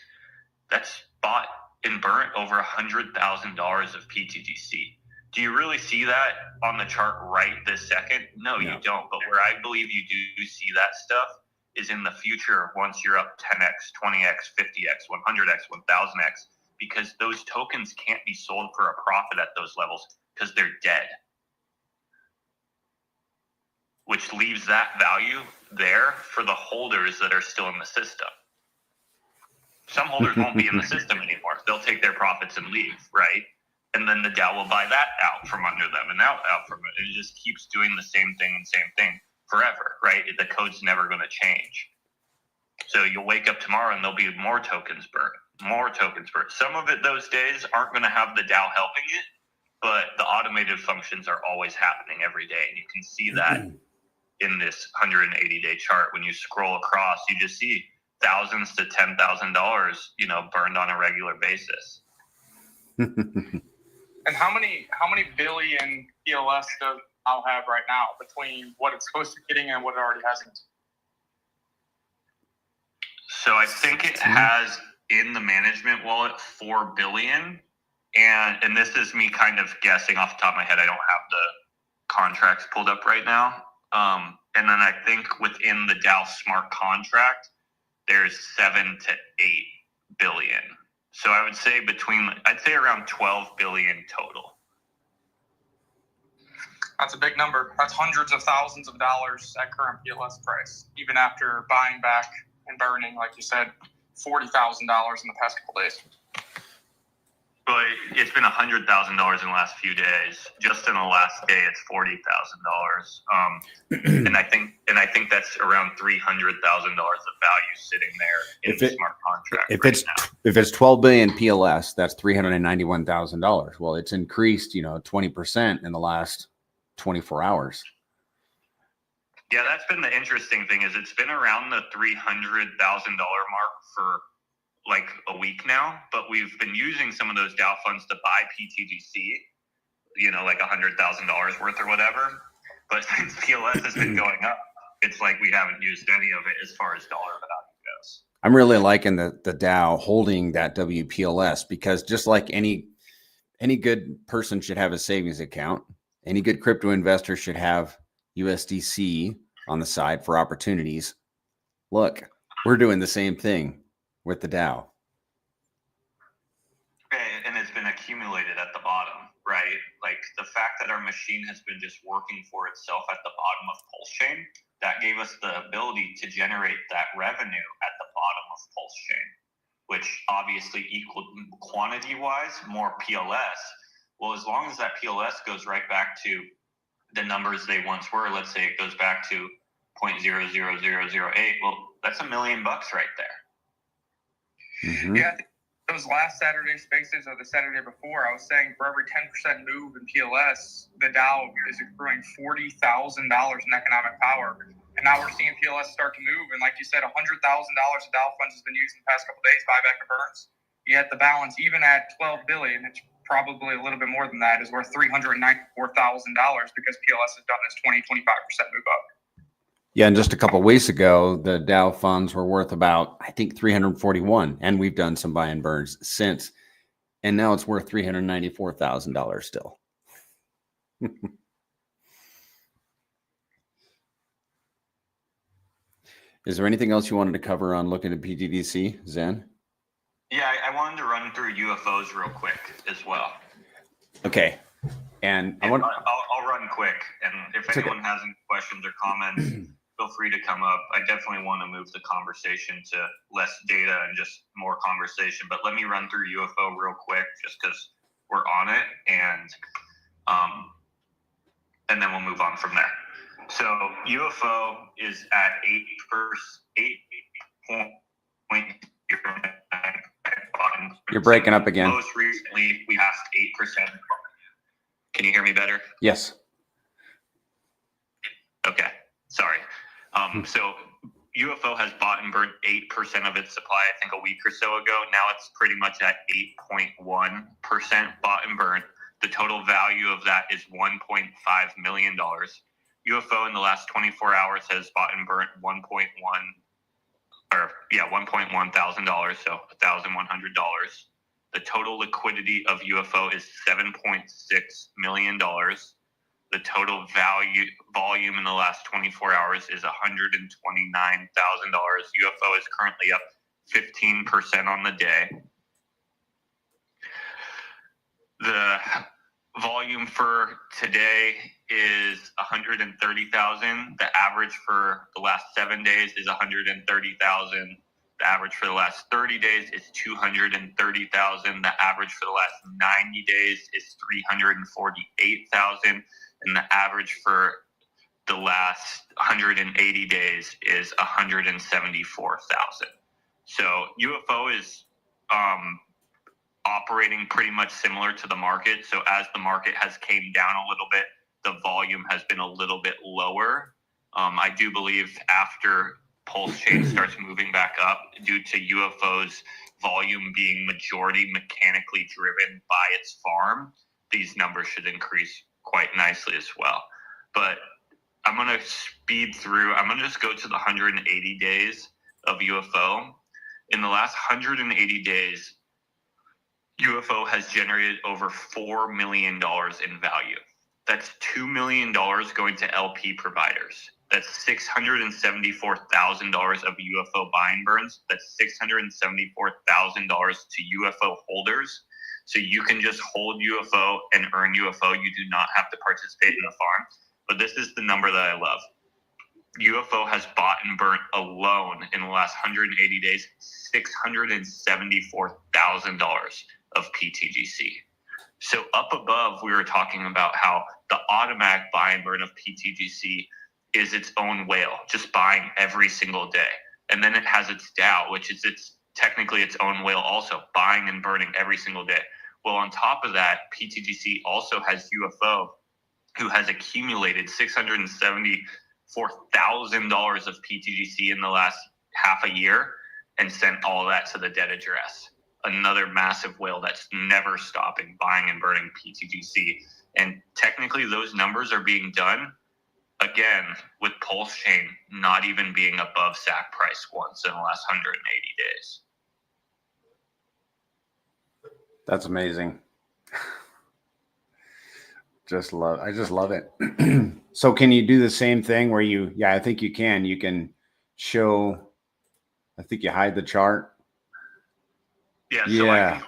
that's bought and burnt over $100,000 of pTGC. Do you really see that on the chart right this second? No, you don't. But where I believe you do see that stuff is in the future once you're up 10x, 20x, 50x, 100x, 1000x, because those tokens can't be sold for a profit at those levels because they're dead, which leaves that value there for the holders that are still in the system. Some holders won't be in the system anymore. They'll take their profits and leave, right? And then the DAO will buy that out from under them and out from it. And it just keeps doing the same thing forever, right? The code's never going to change. So you'll wake up tomorrow and there'll be more tokens burned. Some of it those days aren't going to have the DAO helping it, but the automated functions are always happening every day. And you can see that in this 180-day chart. When you scroll across, you just see thousands to $10,000, burned on a regular basis. And how many billion PLS does I'll have right now between what it's supposed to be getting and what it already has? So I think it has in the management wallet 4 billion, and this is me kind of guessing off the top of my head. I don't have the contracts pulled up right now. And then I think within the DAO smart contract, there's 7 to 8 billion. So I would say around 12 billion total. That's a big number. That's hundreds of thousands of dollars at current PLS price, even after buying back and burning, like you said, $40,000 in the past couple days. But it's been $100,000 in the last few days. Just in the last day, it's $40,000. And I think that's around $300,000 of value sitting there in the smart contract. If it's 12 billion PLS, that's $391,000. Well, it's increased, 20% in the last 24 hours. Yeah, that's been the interesting thing, is it's been around the $300,000 mark for like a week now, but we've been using some of those Dow funds to buy pTGC, like $100,000 worth or whatever. But since PLS has been going up, it's like we haven't used any of it as far as dollar value goes. I'm really liking the Dow holding that WPLS, because just like any good person should have a savings account, any good crypto investor should have USDC on the side for opportunities. Look, we're doing the same thing with the Dow. And it's been accumulated at the bottom, right? Like the fact that our machine has been just working for itself at the bottom of PulseChain, that gave us the ability to generate that revenue at the bottom of PulseChain, which obviously equaled quantity-wise more PLS. Well, as long as that PLS goes right back to the numbers they once were, let's say it goes back to 0.00008, well, that's $1 million right there. Mm-hmm. Yeah, those last Saturday spaces or the Saturday before, I was saying for every 10% move in PLS, the Dow is accruing $40,000 in economic power. And now we're seeing PLS start to move. And like you said, $100,000 of Dow funds has been used in the past couple of days, buyback and burns. Yet the balance, even at $12 billion, it's probably a little bit more than that, is worth $394,000 because PLS has done this 20-25% move up. Yeah, and just a couple of weeks ago, the Dow funds were worth about, I think, 341, and we've done some buy and burns since, and now it's worth $394,000 still. Is there anything else you wanted to cover on looking at pTGC, Zen? Yeah, I wanted to run through UFOs real quick as well. Okay, and I'll run quick, and if anyone has any questions or comments, feel free to come up. I definitely want to move the conversation to less data and just more conversation. But let me run through UFO real quick, just because we're on it, and then we'll move on from there. So UFO is at 8%. You're breaking up again. Most recently, we passed 8%. Can you hear me better? Yes. Okay. Sorry. So UFO has bought and burned 8% of its supply, I think a week or so ago. Now it's pretty much at 8.1% bought and burned. The total value of that is $1.5 million. UFO in the last 24 hours has bought and burnt $1.1 thousand, so $1,100. The total liquidity of UFO is $7.6 million. The total volume in the last 24 hours is $129,000. UFO is currently up 15% on the day. The volume for today is 130,000. The average for the last 7 days is 130,000. The average for the last 30 days is 230,000. The average for the last 90 days is 348,000. And the average for the last 180 days is 174,000. So UFO is operating pretty much similar to the market. So as the market has came down a little bit, the volume has been a little bit lower. I do believe after PulseChain starts moving back up due to UFO's volume being majority mechanically driven by its farm, these numbers should increase quite nicely as well. But I'm going to speed through. I'm going to just go to the 180 days of UFO. In the last 180 days, UFO has generated over $4 million in value. That's $2 million going to LP providers. That's $674,000 of UFO buy and burns. That's $674,000 to UFO holders. So you can just hold UFO and earn UFO. You do not have to participate in the farm. But this is the number that I love. UFO has bought and burnt alone in the last 180 days $674,000 of pTGC. So up above, we were talking about how the automatic buy and burn of pTGC is its own whale, just buying every single day. And then it has its DAO, which is technically its own whale also, buying and burning every single day. Well, on top of that, pTGC also has UFO, who has accumulated $674,000 of pTGC in the last half a year and sent all that to the dead address. Another massive whale that's never stopping buying and burning pTGC. And technically those numbers are being done, again, with PulseChain not even being above SAC price once in the last 180 days. That's amazing. I just love it. So can you do the same thing where I think you can show, I think you hide the chart. Yeah, so I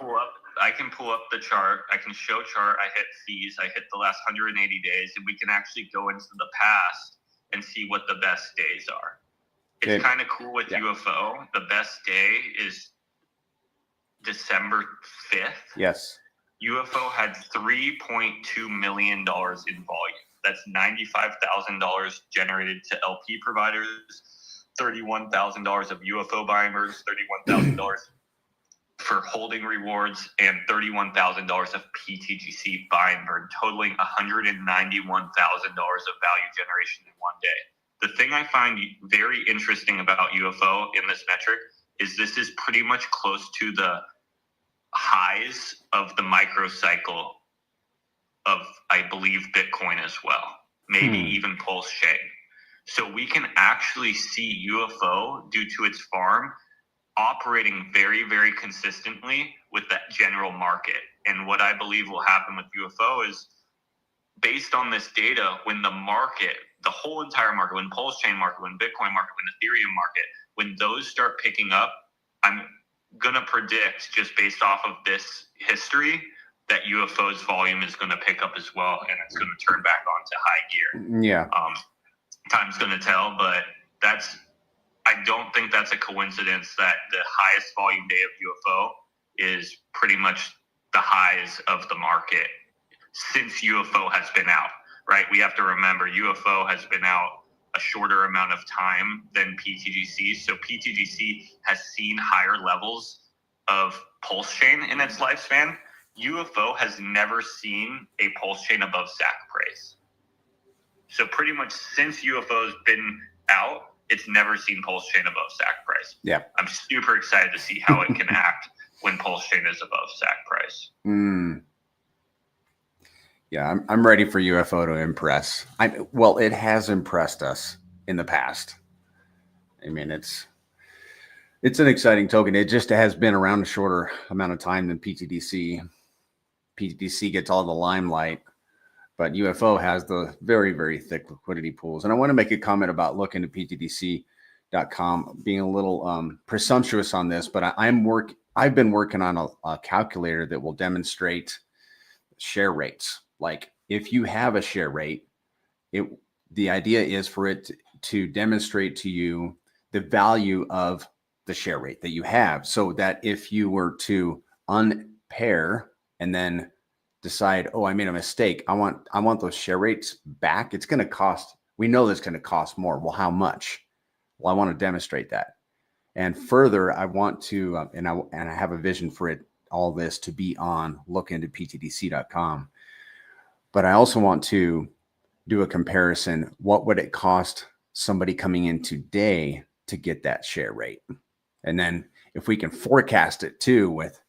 can pull up the chart. I can show chart. I hit fees. I hit the last 180 days, and we can actually go into the past and see what the best days are. It's kind of cool with UFO. The best day is December 5th. Yes. UFO had $3.2 million in volume. That's $95,000 generated to LP providers, $31,000 of UFO buyers, $31,000 for holding rewards, and $31,000 of pTGC buy and burn, totaling $191,000 of value generation in one day. The thing I find very interesting about UFO in this metric is this is pretty much close to the highs of the microcycle of, I believe, Bitcoin as well, maybe even PulseChain. So we can actually see UFO, due to its farm, operating very, very consistently with that general market. And what I believe will happen with UFO is, based on this data, when the market, the whole entire market, when PulseChain market, when Bitcoin market, when Ethereum market, when those start picking up, I'm going to predict, just based off of this history, that UFO's volume is going to pick up as well, and it's going to turn back on to high gear. Yeah. Time's going to tell, but I don't think that's a coincidence that the highest volume day of UFO is pretty much the highs of the market since UFO has been out, right? We have to remember UFO has been out a shorter amount of time than pTGC. So pTGC has seen higher levels of PulseChain in its lifespan. UFO has never seen a PulseChain above SAC price. So pretty much since UFO's been out, it's never seen PulseChain above SAC price. Yeah. I'm super excited to see how it can act when PulseChain is above SAC price. Yeah, I'm ready for UFO to impress. Well, it has impressed us in the past. I mean, it's an exciting token. It just has been around a shorter amount of time than pTGC. pTGC gets all the limelight, but UFO has the very, very thick liquidity pools. And I want to make a comment about looking at pTGC.com, being a little presumptuous on this, but I've been working on a calculator that will demonstrate share rates. Like if you have a share rate, the idea is for it to demonstrate to you the value of the share rate that you have, so that if you were to unpair and then decide, oh, I made a mistake, I want those share rates back, it's going to cost, we know that's going to cost more. Well, how much? Well, I want to demonstrate that. And further, I want to, and I have a vision for it, all this to be on lookintoptgc.com. But I also want to do a comparison. What would it cost somebody coming in today to get that share rate? And then if we can forecast it too with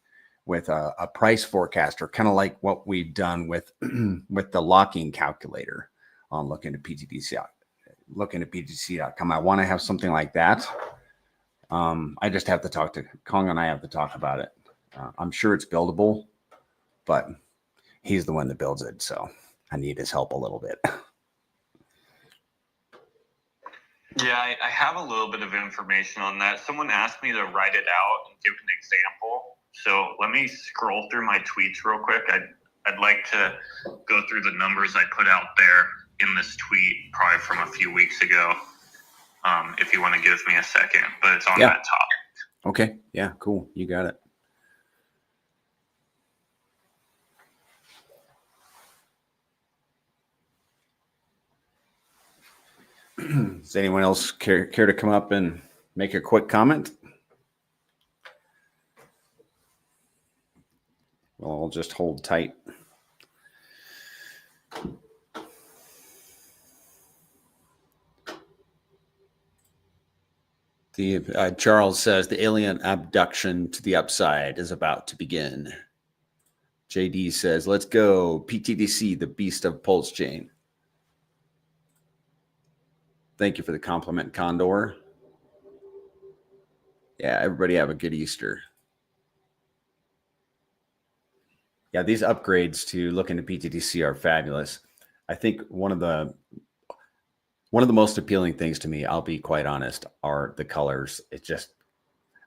a price forecaster, kind of like what we've done with the locking calculator on lookintoptgc.com. I want to have something like that. I just have to talk to Kong, and I have to talk about it. I'm sure it's buildable, but he's the one that builds it, so I need his help a little bit. Yeah, I have a little bit of information on that. Someone asked me to write it out and give an example. So let me scroll through my tweets real quick. I'd like to go through the numbers I put out there in this tweet, probably from a few weeks ago. If you want to give me a second, but it's on that topic. Okay. Yeah, cool. You got it. Does anyone else care to come up and make a quick comment? Well, I'll just hold tight. Charles says the alien abduction to the upside is about to begin. JD says, let's go. pTGC, the beast of PulseChain. Thank you for the compliment, Condor. Yeah, everybody have a good Easter. Yeah, these upgrades to look into pTGC are fabulous. I think one of the most appealing things to me, I'll be quite honest, are the colors. It's just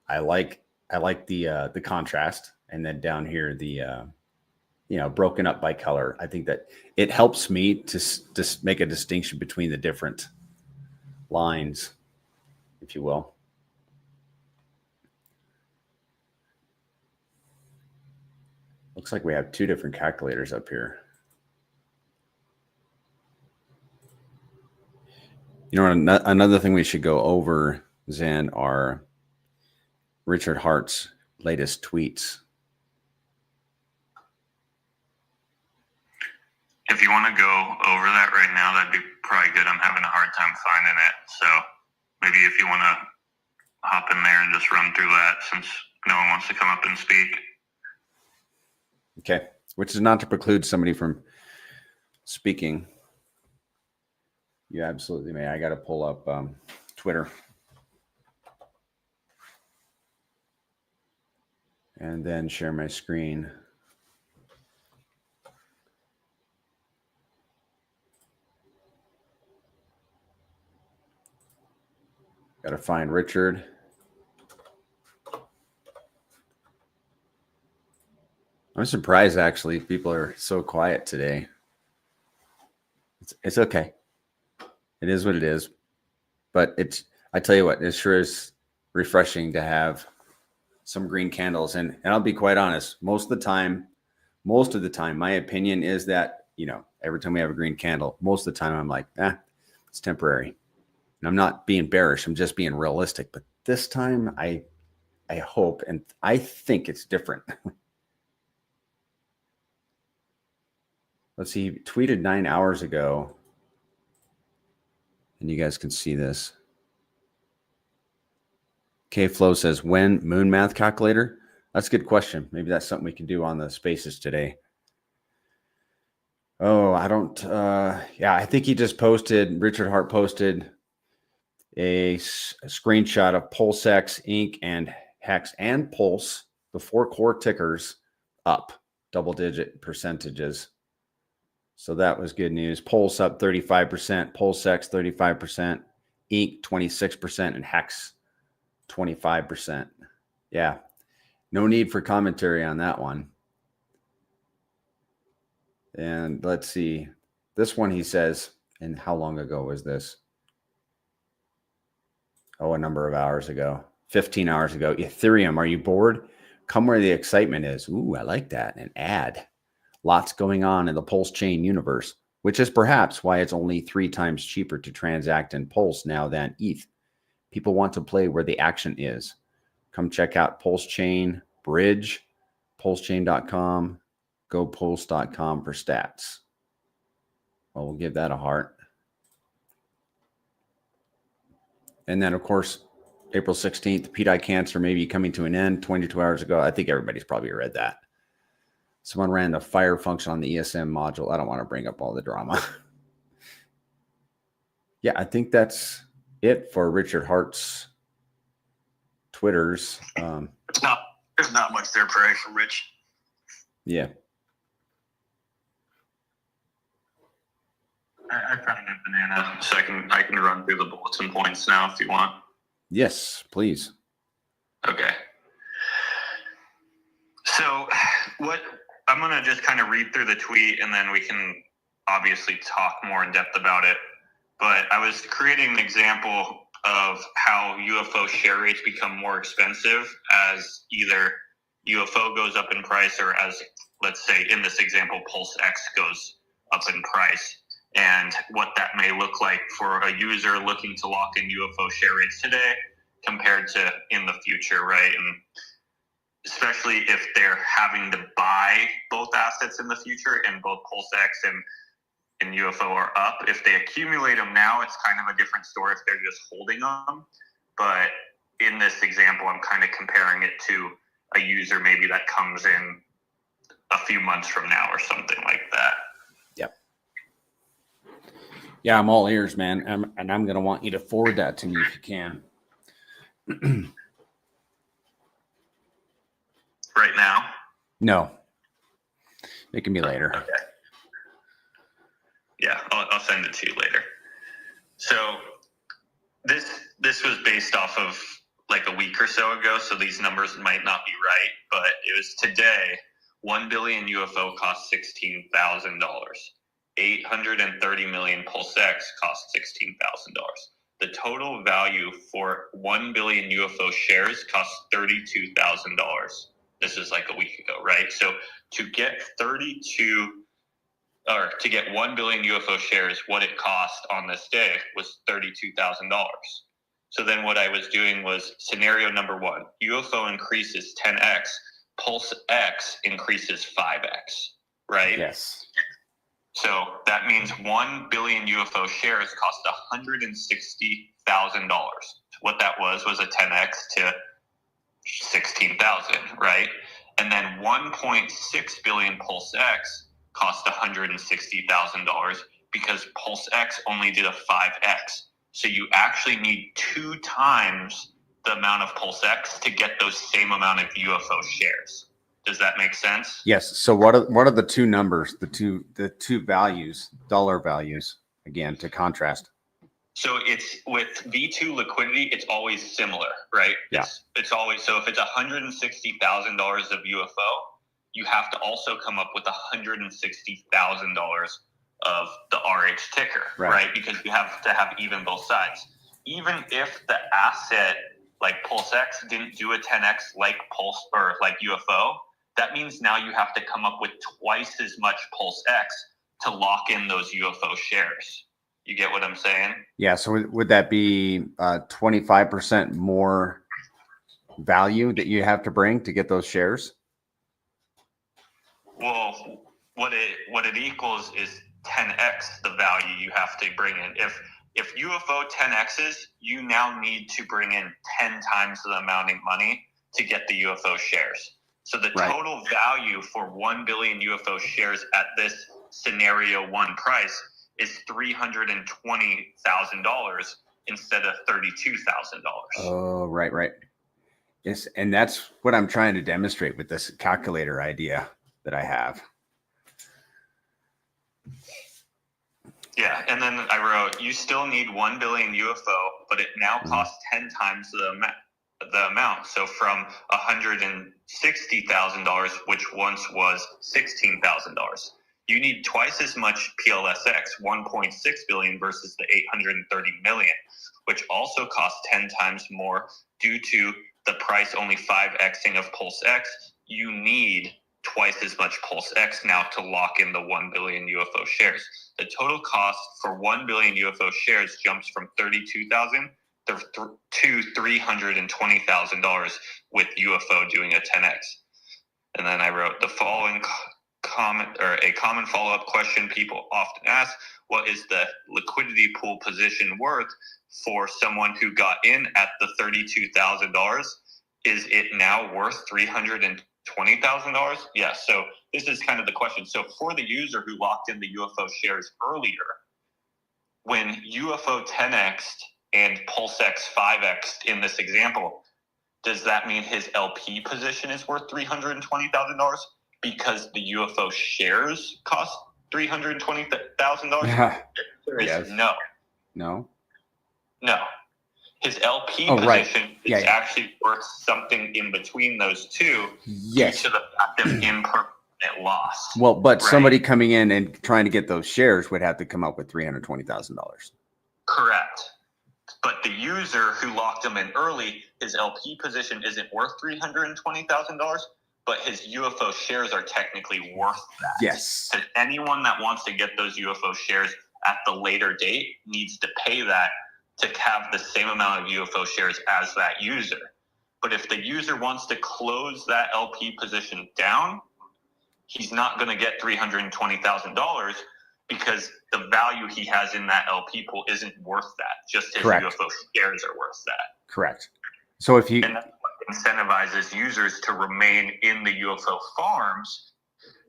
I like the contrast, and then down here the broken up by color. I think that it helps me to make a distinction between the different lines, if you will. Looks like we have two different calculators up here. You know, another thing we should go over, Zen, are Richard Hart's latest tweets. If you want to go over that right now, that'd be probably good. I'm having a hard time finding it. So maybe if you want to hop in there and just run through that, since no one wants to come up and speak. Okay. Which is not to preclude somebody from speaking. You absolutely may. I got to pull up Twitter. And then share my screen. Got to find Richard. I'm surprised, actually. People are so quiet today. It's okay. It is what it is. But I tell you what, it sure is refreshing to have some green candles. And I'll be quite honest, most of the time, my opinion is that, every time we have a green candle, most of the time I'm like, it's temporary. And I'm not being bearish. I'm just being realistic. But this time I hope, and I think it's different. Let's see, he tweeted 9 hours ago. And you guys can see this. K-Flow says, when moon math calculator? That's a good question. Maybe that's something we can do on the spaces today. Oh, I don't, I think he just Richard Hart posted a screenshot of PulseX, Inc., and Hex and Pulse, the 4 core tickers, up double-digit percentages. So that was good news. Pulse up 35%, PulseX 35%, Inc. 26%, and Hex 25%. Yeah, no need for commentary on that one. And let's see. This one he says, and how long ago was this? Oh, a number of hours ago. 15 hours ago. Ethereum, are you bored? Come where the excitement is. Ooh, I like that. An ad. Lots going on in the PulseChain universe, which is perhaps why it's only 3 times cheaper to transact in Pulse now than ETH. People want to play where the action is. Come check out PulseChain Bridge, PulseChain.com, GoPulse.com for stats. Well, we'll give that a heart. And then, of course, April 16th, PI Cancer may be coming to an end 22 hours ago. I think everybody's probably read that. Someone ran the fire function on the ESM module. I don't want to bring up all the drama. Yeah, I think that's it for Richard Hart's Twitters. There's not much there for Rich. Yeah. I found it, Banana. So I can run through the bulletin points now if you want. Yes, please. Okay. I'm going to just kind of read through the tweet and then we can obviously talk more in depth about it. But I was creating an example of how UFO share rates become more expensive as either UFO goes up in price or as, let's say in this example, PulseX goes up in price, and what that may look like for a user looking to lock in UFO share rates today compared to in the future, right? And especially if they're having to buy both assets in the future and both PulseX and UFO are up. If they accumulate them now, it's kind of a different story if they're just holding them. But in this example, I'm kind of comparing it to a user maybe that comes in a few months from now or something like that. Yep. Yeah, I'm all ears, man. And I'm going to want you to forward that to me if you can. Right now? No. It can be later. Okay. Yeah, I'll send it to you later. So this was based off of like a week or so ago, so these numbers might not be right, but it was today. 1 billion UFO cost $16,000. 830 million PulseX cost $16,000. The total value for 1 billion UFO shares cost $32,000. This is like a week ago, right? So to get 1 billion UFO shares, what it cost on this day was $32,000. So then what I was doing was scenario number 1, UFO increases 10x, PulseX increases 5x, right? Yes. So that means 1 billion UFO shares cost $160,000. What that was a 10x to 16,000, right? And then 1.6 billion PulseX cost $160,000 because PulseX only did a 5x. So you actually need 2 times the amount of PulseX to get those same amount of UFO shares. Does that make sense? Yes. So what are the two numbers, the two values, dollar values, again, to contrast? So it's with V2 liquidity, it's always similar, right? Yeah. It's always, so if it's $160,000 of UFO, you have to also come up with $160,000 of the RH ticker, right? Because you have to have even both sides. Even if the asset like PulseX didn't do a 10x like Pulse or like UFO, that means now you have to come up with twice as much PulseX to lock in those UFO shares. You get what I'm saying? Yeah. So would that be 25% more value that you have to bring to get those shares? Well, what it equals is 10x the value you have to bring in. If UFO 10x's, you now need to bring in 10 times the amount of money to get the UFO shares. So the total value for 1 billion UFO shares at this scenario 1 price is $320,000 instead of $32,000. Oh, right. Yes, and that's what I'm trying to demonstrate with this calculator idea that I have. Yeah, and then I wrote, you still need 1 billion UFO, but it now costs 10 times the amount. So from $160,000, which once was $16,000, you need twice as much PLSX, 1.6 billion versus the 830 million, which also costs 10 times more due to the price only 5xing of PulseX. You need twice as much PulseX now to lock in the 1 billion UFO shares. The total cost for 1 billion UFO shares jumps from $32,000 to $320,000 with UFO doing a 10x. And then I wrote the following comment, or a common follow-up question people often ask: what is the liquidity pool position worth for someone who got in at the $32,000? Is it now worth $320,000? Yeah, so this is kind of the question. So for the user who locked in the UFO shares earlier, when UFO 10x'd and PulseX 5x'd in this example, does that mean his LP position is worth $320,000 because the UFO shares cost $320,000? Yes. No. His LP position is actually worth something in between those two due to the fact of it lost. Well, but right? somebody coming in and trying to get those shares would have to come up with $320,000. Correct. But the user who locked them in early, his LP position isn't worth $320,000, but his UFO shares are technically worth that. Yes. So anyone that wants to get those UFO shares at the later date needs to pay that to have the same amount of UFO shares as that user. But if the user wants to close that LP position down, he's not going to get $320,000 because the value he has in that LP pool isn't worth that. Just his Correct. UFO shares are worth that. Correct. So if you And that's what incentivizes users to remain in the UFO farms,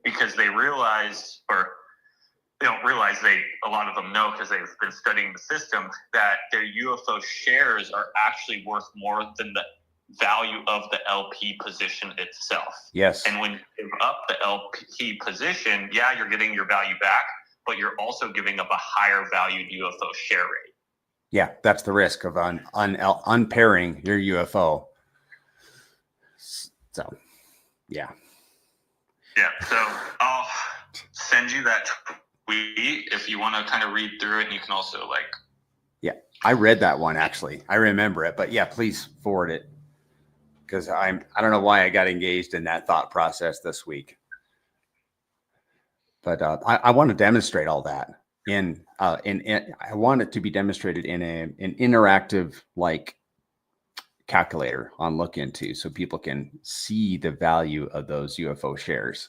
because they realize, or they don't realize, a lot of them know because they've been studying the system, that their UFO shares are actually worth more than the value of the LP position itself. yes, And when you give up the LP position, yeah, you're getting your value back, but you're also giving up a higher valued UFO share rate. yeah, that's the risk of unpairing your UFO. So, yeah. Yeah, so I'll send you that tweet if you want to kind of read through it, and you can also I read that one actually. I remember it, but yeah, please forward it because I don't know why I got engaged in that thought process this week. But I want to demonstrate all that in I want it to be demonstrated in an interactive like calculator on Look Into, so people can see the value of those UFO shares.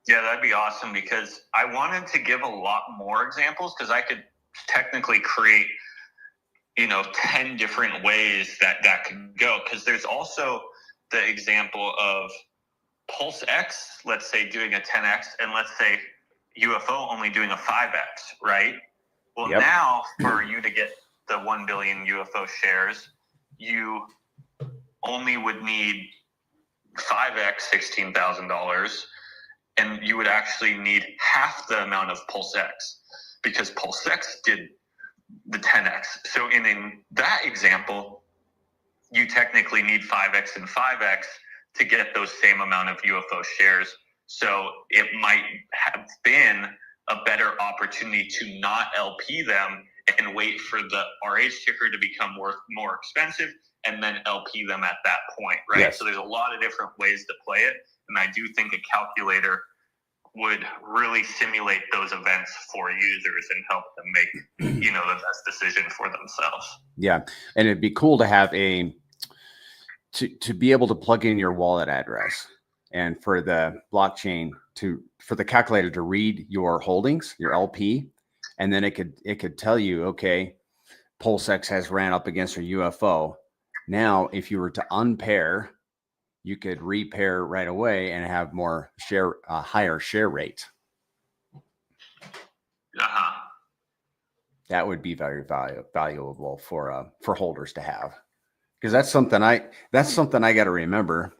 Yeah, that'd be awesome, because I wanted to give a lot more examples, because I could technically create 10 different ways that could go, because there's also the example of PulseX, let's say doing a 10x, and let's say UFO only doing a 5x, right? Well, Yep. Now for you to get the 1 billion UFO shares, you only would need 5x $16,000, and you would actually need half the amount of PulseX, because PulseX did the 10x. So in that example, you technically need 5x and 5x to get those same amount of UFO shares. So it might have been a better opportunity to not LP them and wait for the RH ticker to become more expensive and then LP them at that point, right? Yes. So there's a lot of different ways to play it. And I do think a calculator would really simulate those events for users and help them make, the best decision for themselves. Yeah, and it'd be cool to have to be able to plug in your wallet address, and for the blockchain for the calculator to read your holdings, your LP, and then it could tell you, okay, PulseX has ran up against your UFO. Now, if you were to unpair, you could repair right away and have more higher share rate. Uh-huh. That would be very valuable for holders to have, because that's something I got to remember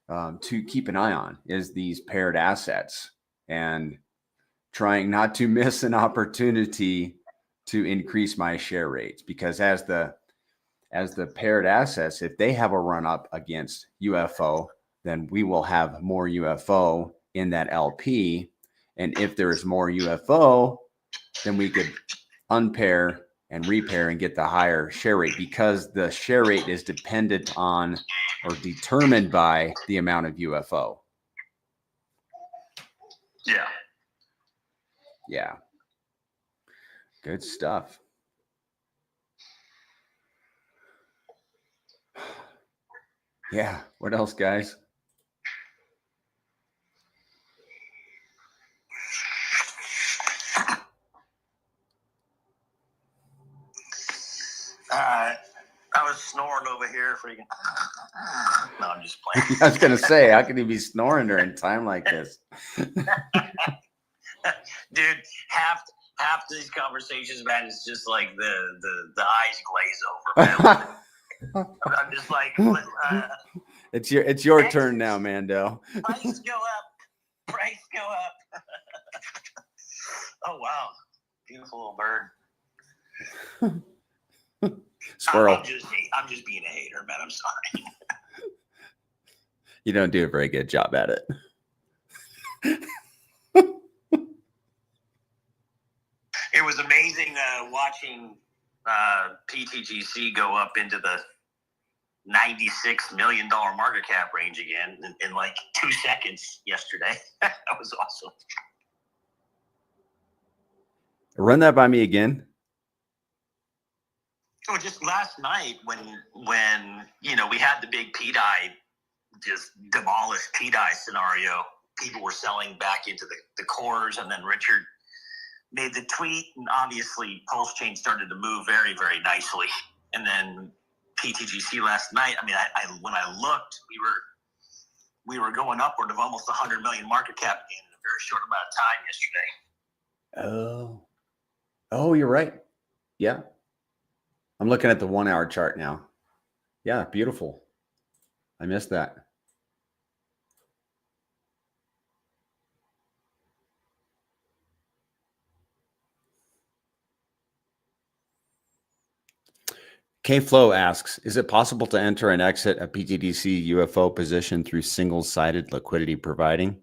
to keep an eye on, is these paired assets, and trying not to miss an opportunity to increase my share rates, because as the paired assets, if they have a run up against UFO, then we will have more UFO in that LP. And if there's more UFO, then we could unpair and repair and get the higher share rate, because the share rate is dependent on or determined by the amount of UFO. Yeah. Yeah. Good stuff. Yeah. What else, guys? I was snoring over here freaking. No, I'm just playing. I was going to say, how can you be snoring during time like this? Dude, half these conversations, man, is just like the eyes glaze over, man. I'm just like, It's your turn now, Mando. price go up. Price go up. Oh, wow. Beautiful little bird. Squirrel. I'm just being a hater, man. I'm sorry. You don't do a very good job at it. It was amazing watching pTGC go up into the $96 million market cap range again in like 2 seconds yesterday. That was awesome. Run that by me again. So just last night when we had the big PDI, just demolished PDI scenario, people were selling back into the cores, and then Richard made the tweet, and obviously PulseChain started to move very, very nicely. And then pTGC last night, I mean, I when I looked, we were going upward of almost 100 million market cap again in a very short amount of time yesterday. Oh, you're right. Yeah. I'm looking at the 1 hour chart now. Yeah, beautiful. I missed that. K-Flow asks, is it possible to enter and exit a pTGC UFO position through single-sided liquidity providing?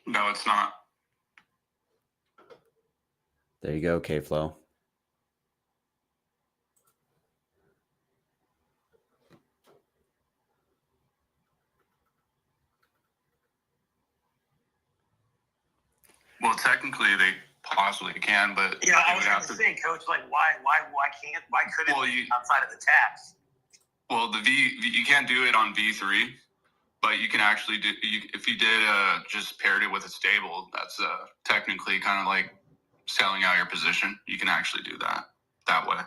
No, it's not. There you go, K-Flow. Well, technically they possibly can, but Yeah, I you was would going have to say, Coach, like why couldn't Well, it outside of the tax? Well, you can't do it on V3, but you can actually do if you did just paired it with a stable. That's technically kind of like selling out your position. You can actually do that way,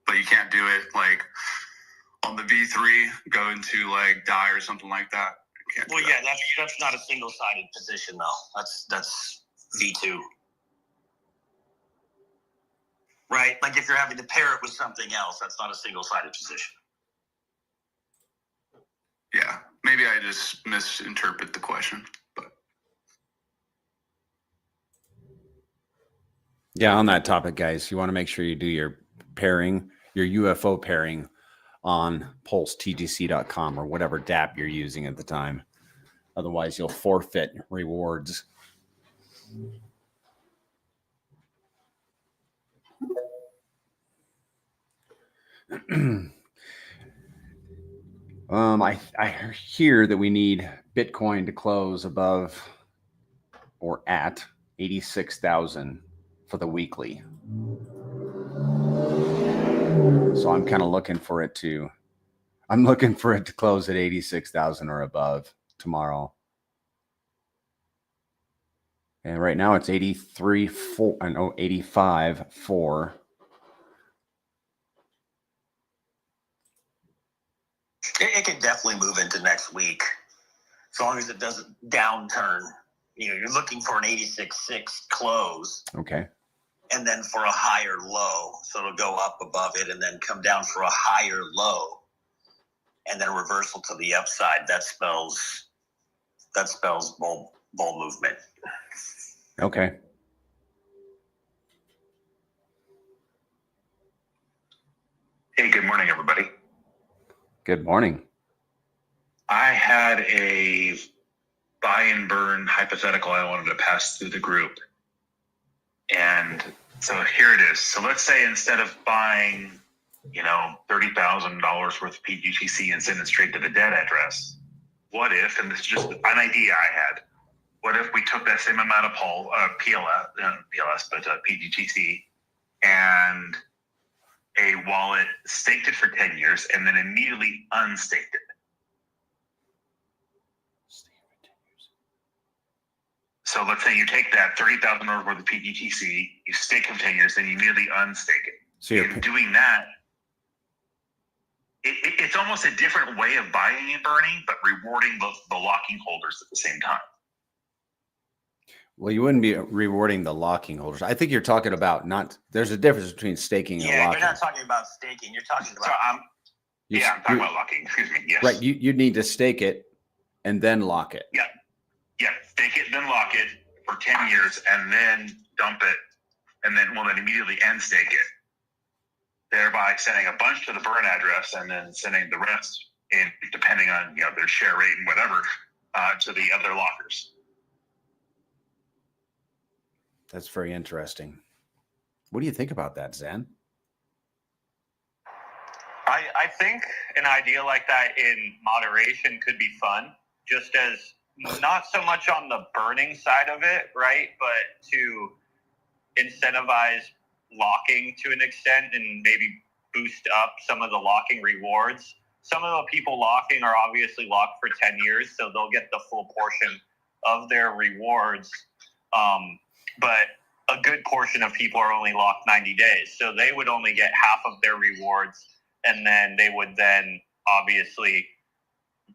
but you can't do it like on the V3 go into like die or something like that. You can't do that. Yeah, that's not a single-sided position though. That's V2. Right? Like if you're having to pair it with something else, that's not a single-sided position. Yeah, maybe I just misinterpret the question, but Yeah, on that topic, guys, you want to make sure you do your pairing, your UFO pairing on PulseTGC.com or whatever dApp you're using at the time. Otherwise, you'll forfeit rewards. I hear that we need Bitcoin to close above or at 86,000 for the weekly. So I'm kind of looking for it to close at 86,000 or above tomorrow. And right now it's 85.4. It can definitely move into next week, as long as it doesn't downturn. You're looking for an 86.6 close. Okay. And then for a higher low. So it'll go up above it and then come down for a higher low. And then a reversal to the upside. That spells bull movement. Okay. Hey, good morning, everybody. Good morning. I had a buy and burn hypothetical I wanted to pass through the group. And so here it is. So let's say instead of buying, $30,000 worth of pTGC and send it straight to the dead address, what if, and this is just an idea I had, what if we took that same amount of pTGC and a wallet staked it for 10 years and then immediately unstaked it? So let's say you take that $30,000 worth of pTGC, you stake it for 10 years, then you immediately unstake it. So you're in doing that, it's almost a different way of buying and burning, but rewarding the locking holders at the same time. Well, you wouldn't be rewarding the locking holders. I think you're talking about there's a difference between staking and locking. You're not talking about staking. You're talking about. I'm talking about locking. Excuse me. Yes. Right. You'd need to stake it and then lock it. Yeah. Yeah. Stake it, then lock it for 10 years and then dump it. And then immediately end stake it. Thereby sending a bunch to the burn address and then sending the rest in depending on their share rate and whatever to the other lockers. That's very interesting. What do you think about that, Zen? I think an idea like that in moderation could be fun, just as not so much on the burning side of it, right? But to incentivize locking to an extent and maybe boost up some of the locking rewards. Some of the people locking are obviously locked for 10 years, so they'll get the full portion of their rewards. But a good portion of people are only locked 90 days, so they would only get half of their rewards, and then they would then obviously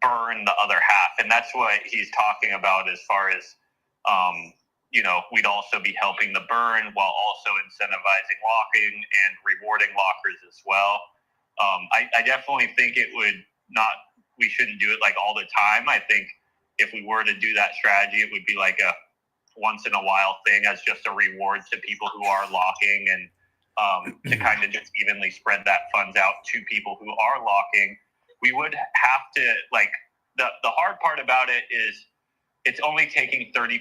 burn the other half. And that's what he's talking about as far as, we'd also be helping the burn while also incentivizing locking and rewarding lockers as well. I definitely think we shouldn't do it like all the time. I think if we were to do that strategy, it would be like a once in a while thing as just a reward to people who are locking, and to kind of just evenly spread that funds out to people who are locking. We would have to, the hard part about it is it's only taking 30%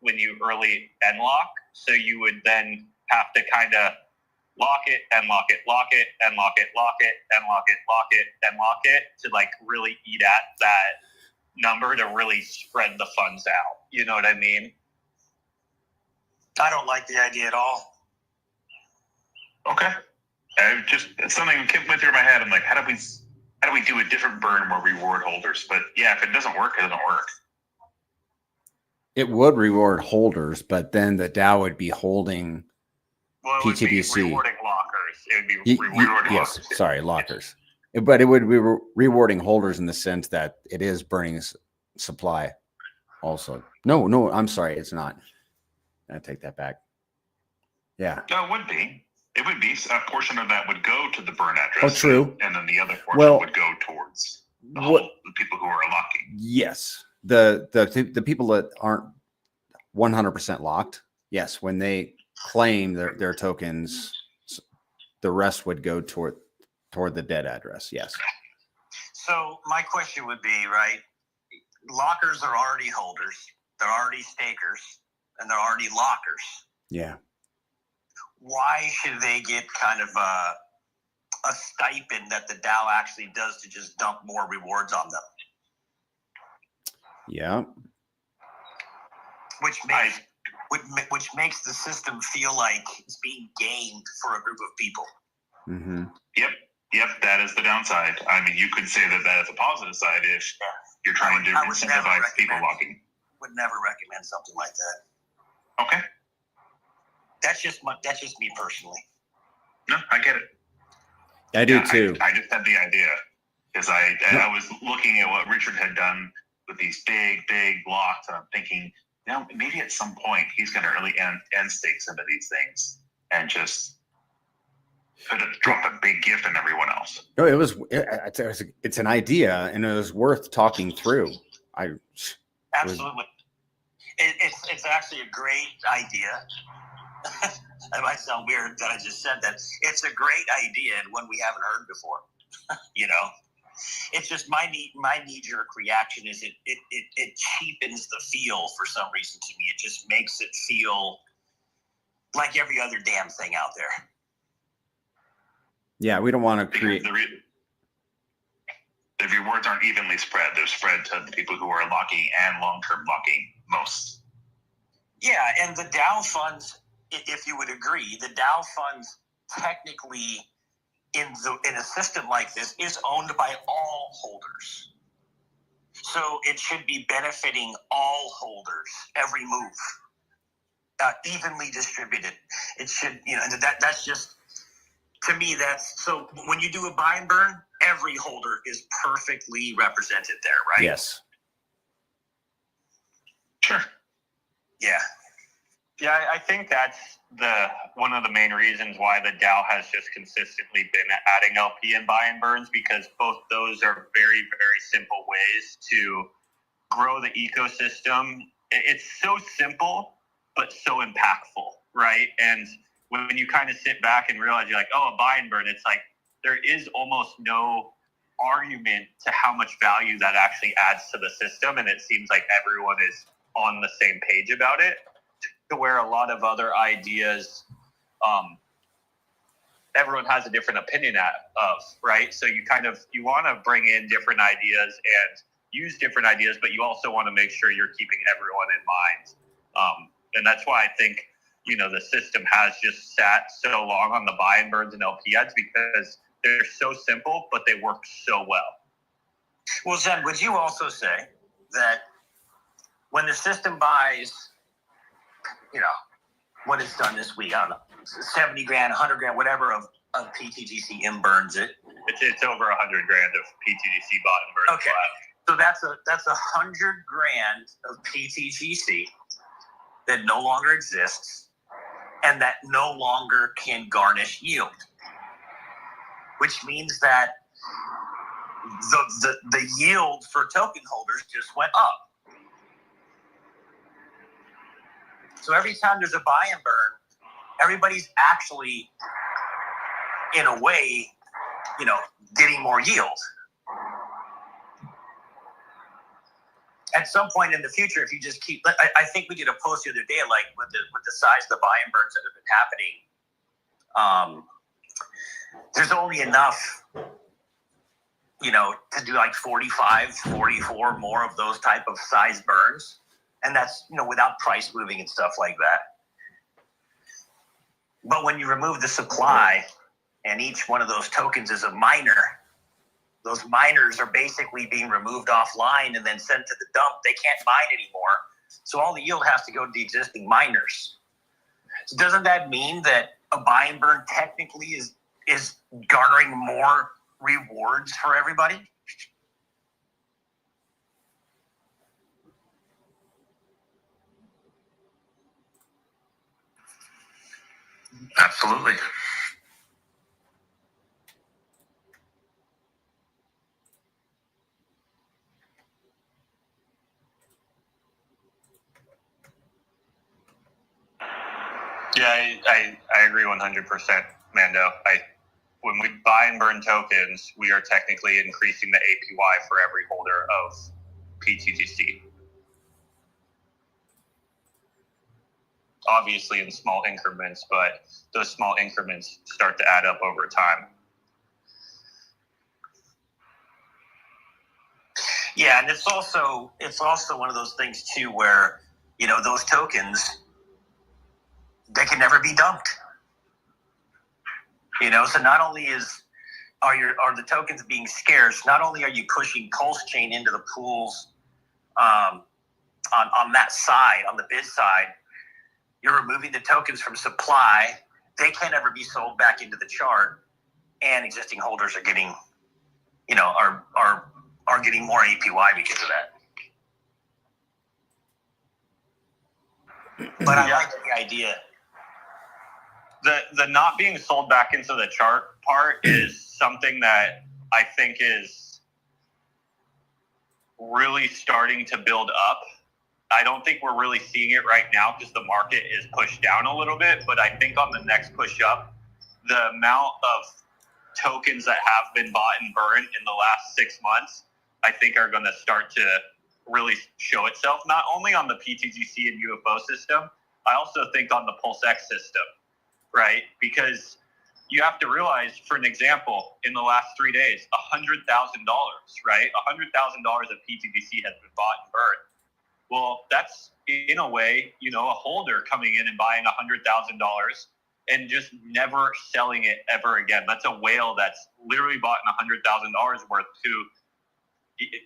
when you early end lock. So you would then have to kind of lock it and lock it, lock it and lock it, lock it and lock it, lock it and lock it to really eat at that number to really spread the funds out. You know what I mean? I don't like the idea at all. Okay. It's something that went through my head. I'm like, how do we do a different burn where reward holders? But yeah, if it doesn't work, it doesn't work. It would reward holders, but then the DAO would be holding PTGC. Would be rewarding lockers. It would be rewarding yes, lockers. sorry, lockers. But it would be rewarding holders in the sense that it is burning supply also. No, I'm sorry, it's not. I take that back. Yeah. No, it would be. It would be a portion of that would go to the burn address. Oh, true. And then the other portion would go towards the people who are locking. Yes. The people that aren't 100% locked, yes, when they claim their tokens, the rest would go toward the dead address. Yes. So my question would be, right, lockers are already holders, they're already stakers, and they're already lockers. Yeah. Why should they get kind of a stipend that the DAO actually does to just dump more rewards on them? Yeah. Which makes the system feel like it's being gamed for a group of people. Mm-hmm. Yep, that is the downside. I mean, you could say that is a positive side if you're trying to incentivize people locking. Would never recommend something like that. Okay. That's just me personally. No, I get it. I do too. I just had the idea because I was looking at what Richard had done with these big blocks, and I'm thinking, maybe at some point he's going to really end stake some of these things and just drop a big gift on everyone else. No, it's an idea, and it was worth talking through. Absolutely. It's actually a great idea. It might sound weird that I just said that. It's a great idea and one we haven't heard before. It's just my knee-jerk reaction is it cheapens the feel for some reason to me. It just makes it feel like every other damn thing out there. Yeah, we don't want to create. The rewards aren't evenly spread. They're spread to the people who are locking and long-term locking most. Yeah, and the DAO funds, if you would agree, the DAO funds technically in a system like this is owned by all holders. So it should be benefiting all holders, every move, evenly distributed. It should, that's just, to me, so when you do a buy and burn, every holder is perfectly represented there, right? Yes. Sure. Yeah. Yeah, I think that's one of the main reasons why the DAO has just consistently been adding LP and buy and burns, because both those are very, very simple ways to grow the ecosystem. It's so simple, but so impactful, right? And when you kind of sit back and realize you're like, oh, a buy and burn, it's like there is almost no argument to how much value that actually adds to the system, and it seems like everyone is on the same page about it, to where a lot of other ideas everyone has a different opinion of, right? So you want to bring in different ideas and use different ideas, but you also want to make sure you're keeping everyone in mind. And that's why I think, the system has just sat so long on the buy and burns and LP ads, because they're so simple, but they work so well. Well, Zen, would you also say that when the system buys, what it's done this week, I don't know, 70 grand, 100 grand, whatever of PTGC in burns it. It's over 100 grand of PTGC bought and burned. Okay. So that's 100 grand of PTGC that no longer exists and that no longer can garnish yield, which means that the yield for token holders just went up. So every time there's a buy and burn, everybody's actually, in a way, getting more yield. At some point in the future, if you just keep, I think we did a post the other day, like with the size of the buy and burns that have been happening, there's only enough, to do like 45, 44 more of those type of size burns. And that's, without price moving and stuff like that. But when you remove the supply and each one of those tokens is a miner, those miners are basically being removed offline and then sent to the dump. They can't mine anymore. So all the yield has to go to the existing miners. So doesn't that mean that a buy and burn technically is garnering more rewards for everybody? Absolutely. Yeah, I agree 100%, Mando. When we buy and burn tokens, we are technically increasing the APY for every holder of PTGC. Obviously in small increments, but those small increments start to add up over time. Yeah, and it's also one of those things too where, those tokens, they can never be dumped. So not only are the tokens being scarce, not only are you pushing PulseChain into the pools on that side, on the bid side, you're removing the tokens from supply. They can't ever be sold back into the chart, and existing holders are getting, are getting more APY because of that. But I like the idea. The not being sold back into the chart part is something that I think is really starting to build up. I don't think we're really seeing it right now because the market is pushed down a little bit, but I think on the next push up, the amount of tokens that have been bought and burned in the last 6 months, I think are going to start to really show itself, not only on the PTGC and UFO system, I also think on the PulseX system, right? Because you have to realize, for an example, in the last 3 days, $100,000, right? $100,000 of PTGC has been bought and burned. Well, that's in a way, a holder coming in and buying $100,000 and just never selling it ever again. That's a whale that's literally bought $100,000 worth to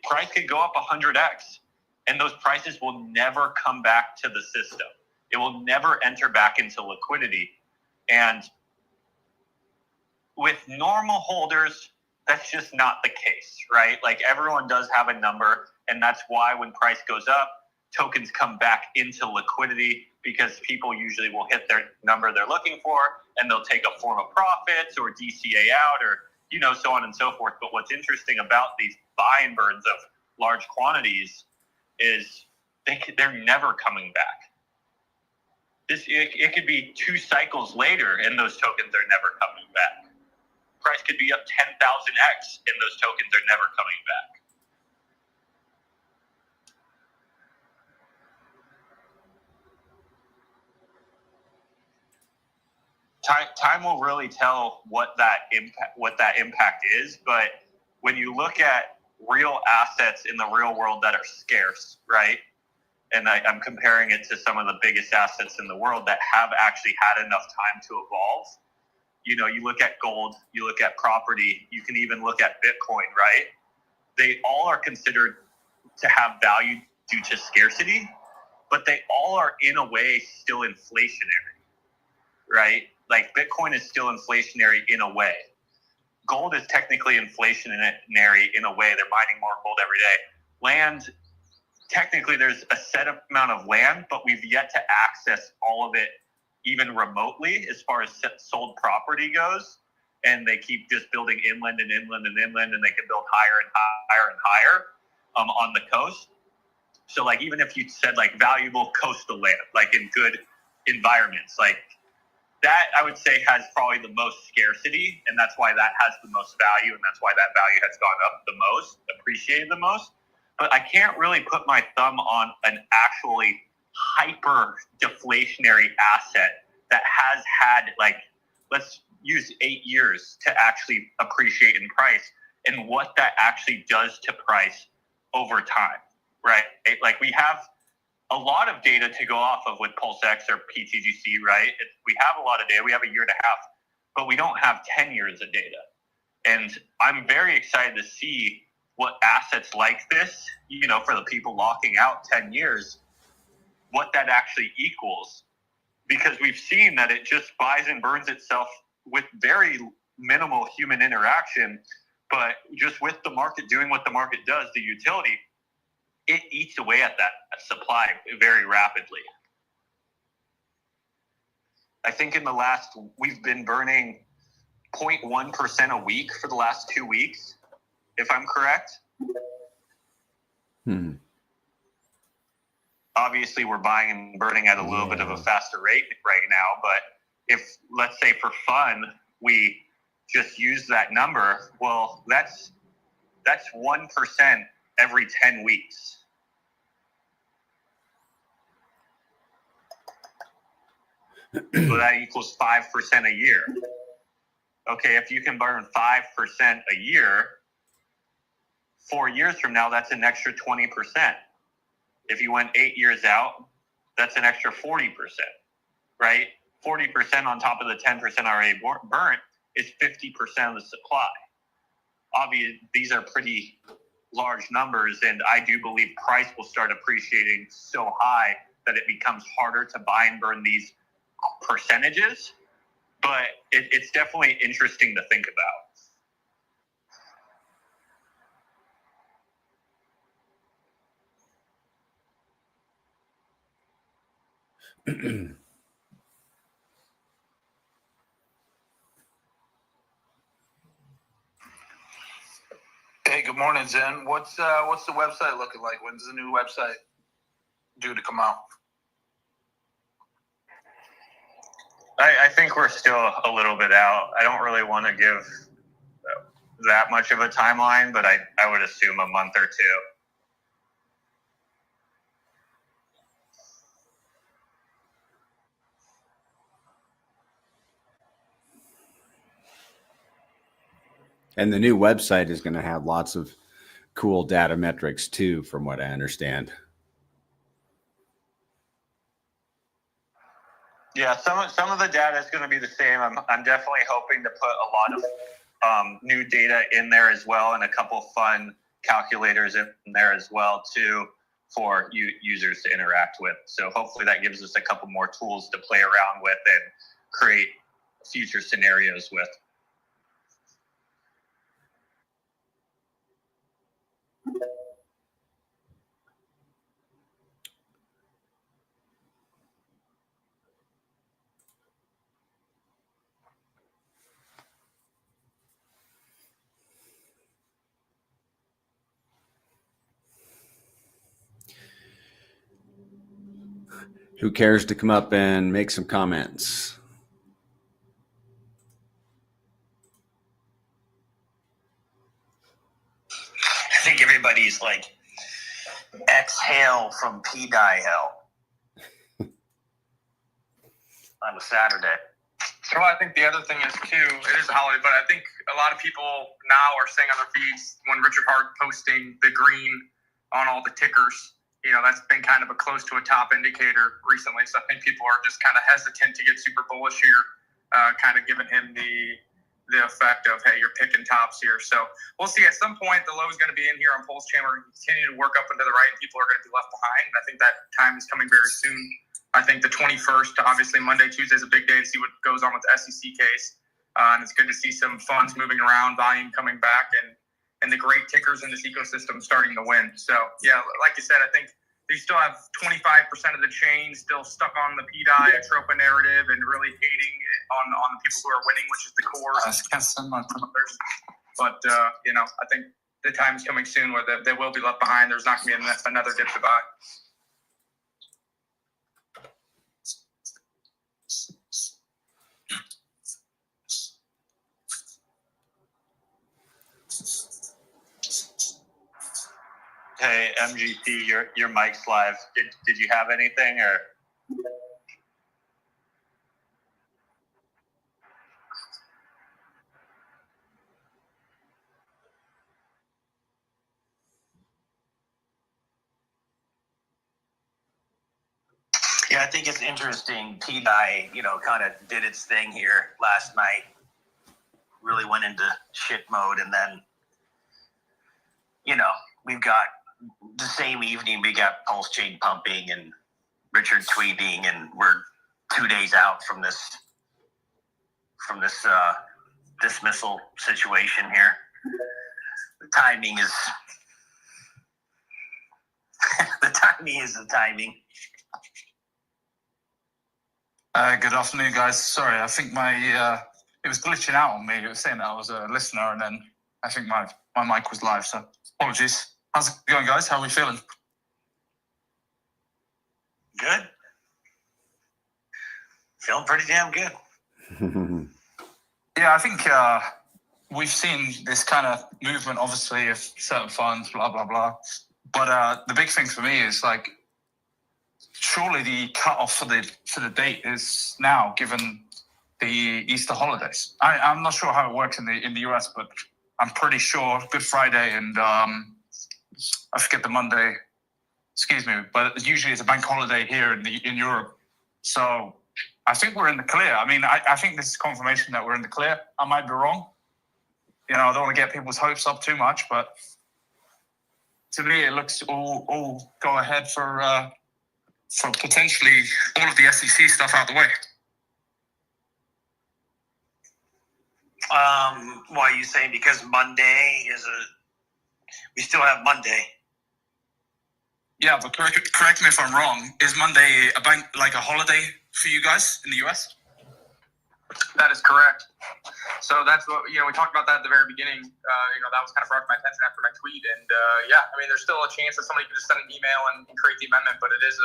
price could go up 100x, and those prices will never come back to the system. It will never enter back into liquidity. And with normal holders, that's just not the case, right? Like everyone does have a number, and that's why when price goes up, tokens come back into liquidity because people usually will hit their number they're looking for, and they'll take a form of profits or DCA out or, so on and so forth. But what's interesting about these buy and burns of large quantities is they're never coming back. It could be 2 cycles later, and those tokens are never coming back. price could be up 10,000x, and those tokens are never coming back. Time will really tell what that impact is, but when you look at real assets in the real world that are scarce, right? And I'm comparing it to some of the biggest assets in the world that have actually had enough time to evolve. You know, you look at gold, you look at property, you can even look at Bitcoin, right? They all are considered to have value due to scarcity, but they all are in a way still inflationary, right? Like Bitcoin is still inflationary in a way. Gold is technically inflationary in a way. They're mining more gold every day. Land, technically there's a set amount of land, but we've yet to access all of it even remotely as far as sold property goes. And they keep just building inland and inland and inland, and they can build higher and higher and higher on the coast. So like even if you said like valuable coastal land, like in good environments, like that I would say has probably the most scarcity, and that's why that has the most value, and that's why that value has gone up the most, appreciated the most. But I can't really put my thumb on an actually hyper deflationary asset that has had, like, let's use 8 years to actually appreciate in price, and what that actually does to price over time, right? Like we have a lot of data to go off of with PulseX or pTGC, right? We have a lot of data. We have a year and a half, but we don't have 10 years of data. And I'm very excited to see what assets like this, you know, for the people locking out 10 years, what that actually equals. Because we've seen that it just buys and burns itself with very minimal human interaction, but just with the market doing what the market does, the utility, it eats away at that supply very rapidly. I think we've been burning 0.1% a week for the last 2 weeks, if I'm correct. Obviously, we're buying and burning at a little bit of a faster rate right now, but if, let's say for fun, we just use that number, well, that's 1% every 10 weeks. So that equals 5% a year. Okay, if you can burn 5% a year, 4 years from now, that's an extra 20%. If you went 8 years out, that's an extra 40%, right? 40% on top of the 10% already burnt is 50% of the supply. Obviously, these are pretty large numbers, and I do believe price will start appreciating so high that it becomes harder to buy and burn these percentages, but it's definitely interesting to think about. Hey, good morning, Zen. What's the website looking like? When's the new website due to come out? I think we're still a little bit out. I don't really want to give that much of a timeline, but I would assume a month or two. And the new website is going to have lots of cool data metrics too, from what I understand. Yeah, some of the data is going to be the same. I'm definitely hoping to put a lot of new data in there as well, and a couple fun calculators in there as well too for users to interact with. So hopefully that gives us a couple more tools to play around with and create future scenarios with. Who cares to come up and make some comments? everybody's like, exhale from P-die hell on a Saturday. So I think the other thing is too, it is a holiday, but I think a lot of people now are saying on their feeds when Richard Hart posting the green on all the tickers, that's been kind of a close to a top indicator recently. So I think people are just kind of hesitant to get super bullish here, kind of giving him the effect of, hey, you're picking tops here. So we'll see. At some point, the low is going to be in here on PulseChain. We're going to continue to work up and to the right, and people are going to be left behind. And I think that time is coming very soon. I think the 21st, obviously Monday, Tuesday is a big day to see what goes on with the SEC case. And it's good to see some funds moving around, volume coming back, and the great tickers in this ecosystem starting to win. So, yeah, like you said, I think you still have 25% of the chain still stuck on the PDI, Tropa narrative, and really hating on the people who are winning, which is the core. But, I think the time is coming soon where they will be left behind. There's not going to be another dip to buy. Hey, MGT, your mic's live. Did you have anything or? Yeah, I think it's interesting. P-die, kind of did its thing here last night. Really went into shit mode, and then, we've got the same evening we got PulseChain pumping and Richard tweeting, and we're 2 days out from this dismissal situation here. The timing is the timing. Good afternoon, guys. Sorry, I think it was glitching out on me. It was saying that I was a listener, and then I think my mic was live, so apologies. How's it going, guys? How are we feeling? Good. Feeling pretty damn good. Yeah, I think we've seen this kind of movement, obviously, of certain funds, blah, blah, blah. But the big thing for me is, like, surely the cutoff for the date is now, given the Easter holidays. I'm not sure how it works in the US, but I'm pretty sure Good Friday and I forget the Monday. Excuse me, but usually it's a bank holiday here in Europe. So I think we're in the clear. I mean, I think this is confirmation that we're in the clear. I might be wrong. I don't want to get people's hopes up too much, but to me, it looks all go ahead for potentially all of the SEC stuff out the way. Why are you saying because Monday we still have Monday? Yeah, but correct me if I'm wrong. Is Monday a bank, like a holiday for you guys in the US? That is correct. So that's what, we talked about that at the very beginning. That was kind of brought to my attention after my tweet. And there's still a chance that somebody could just send an email and create the amendment, but it is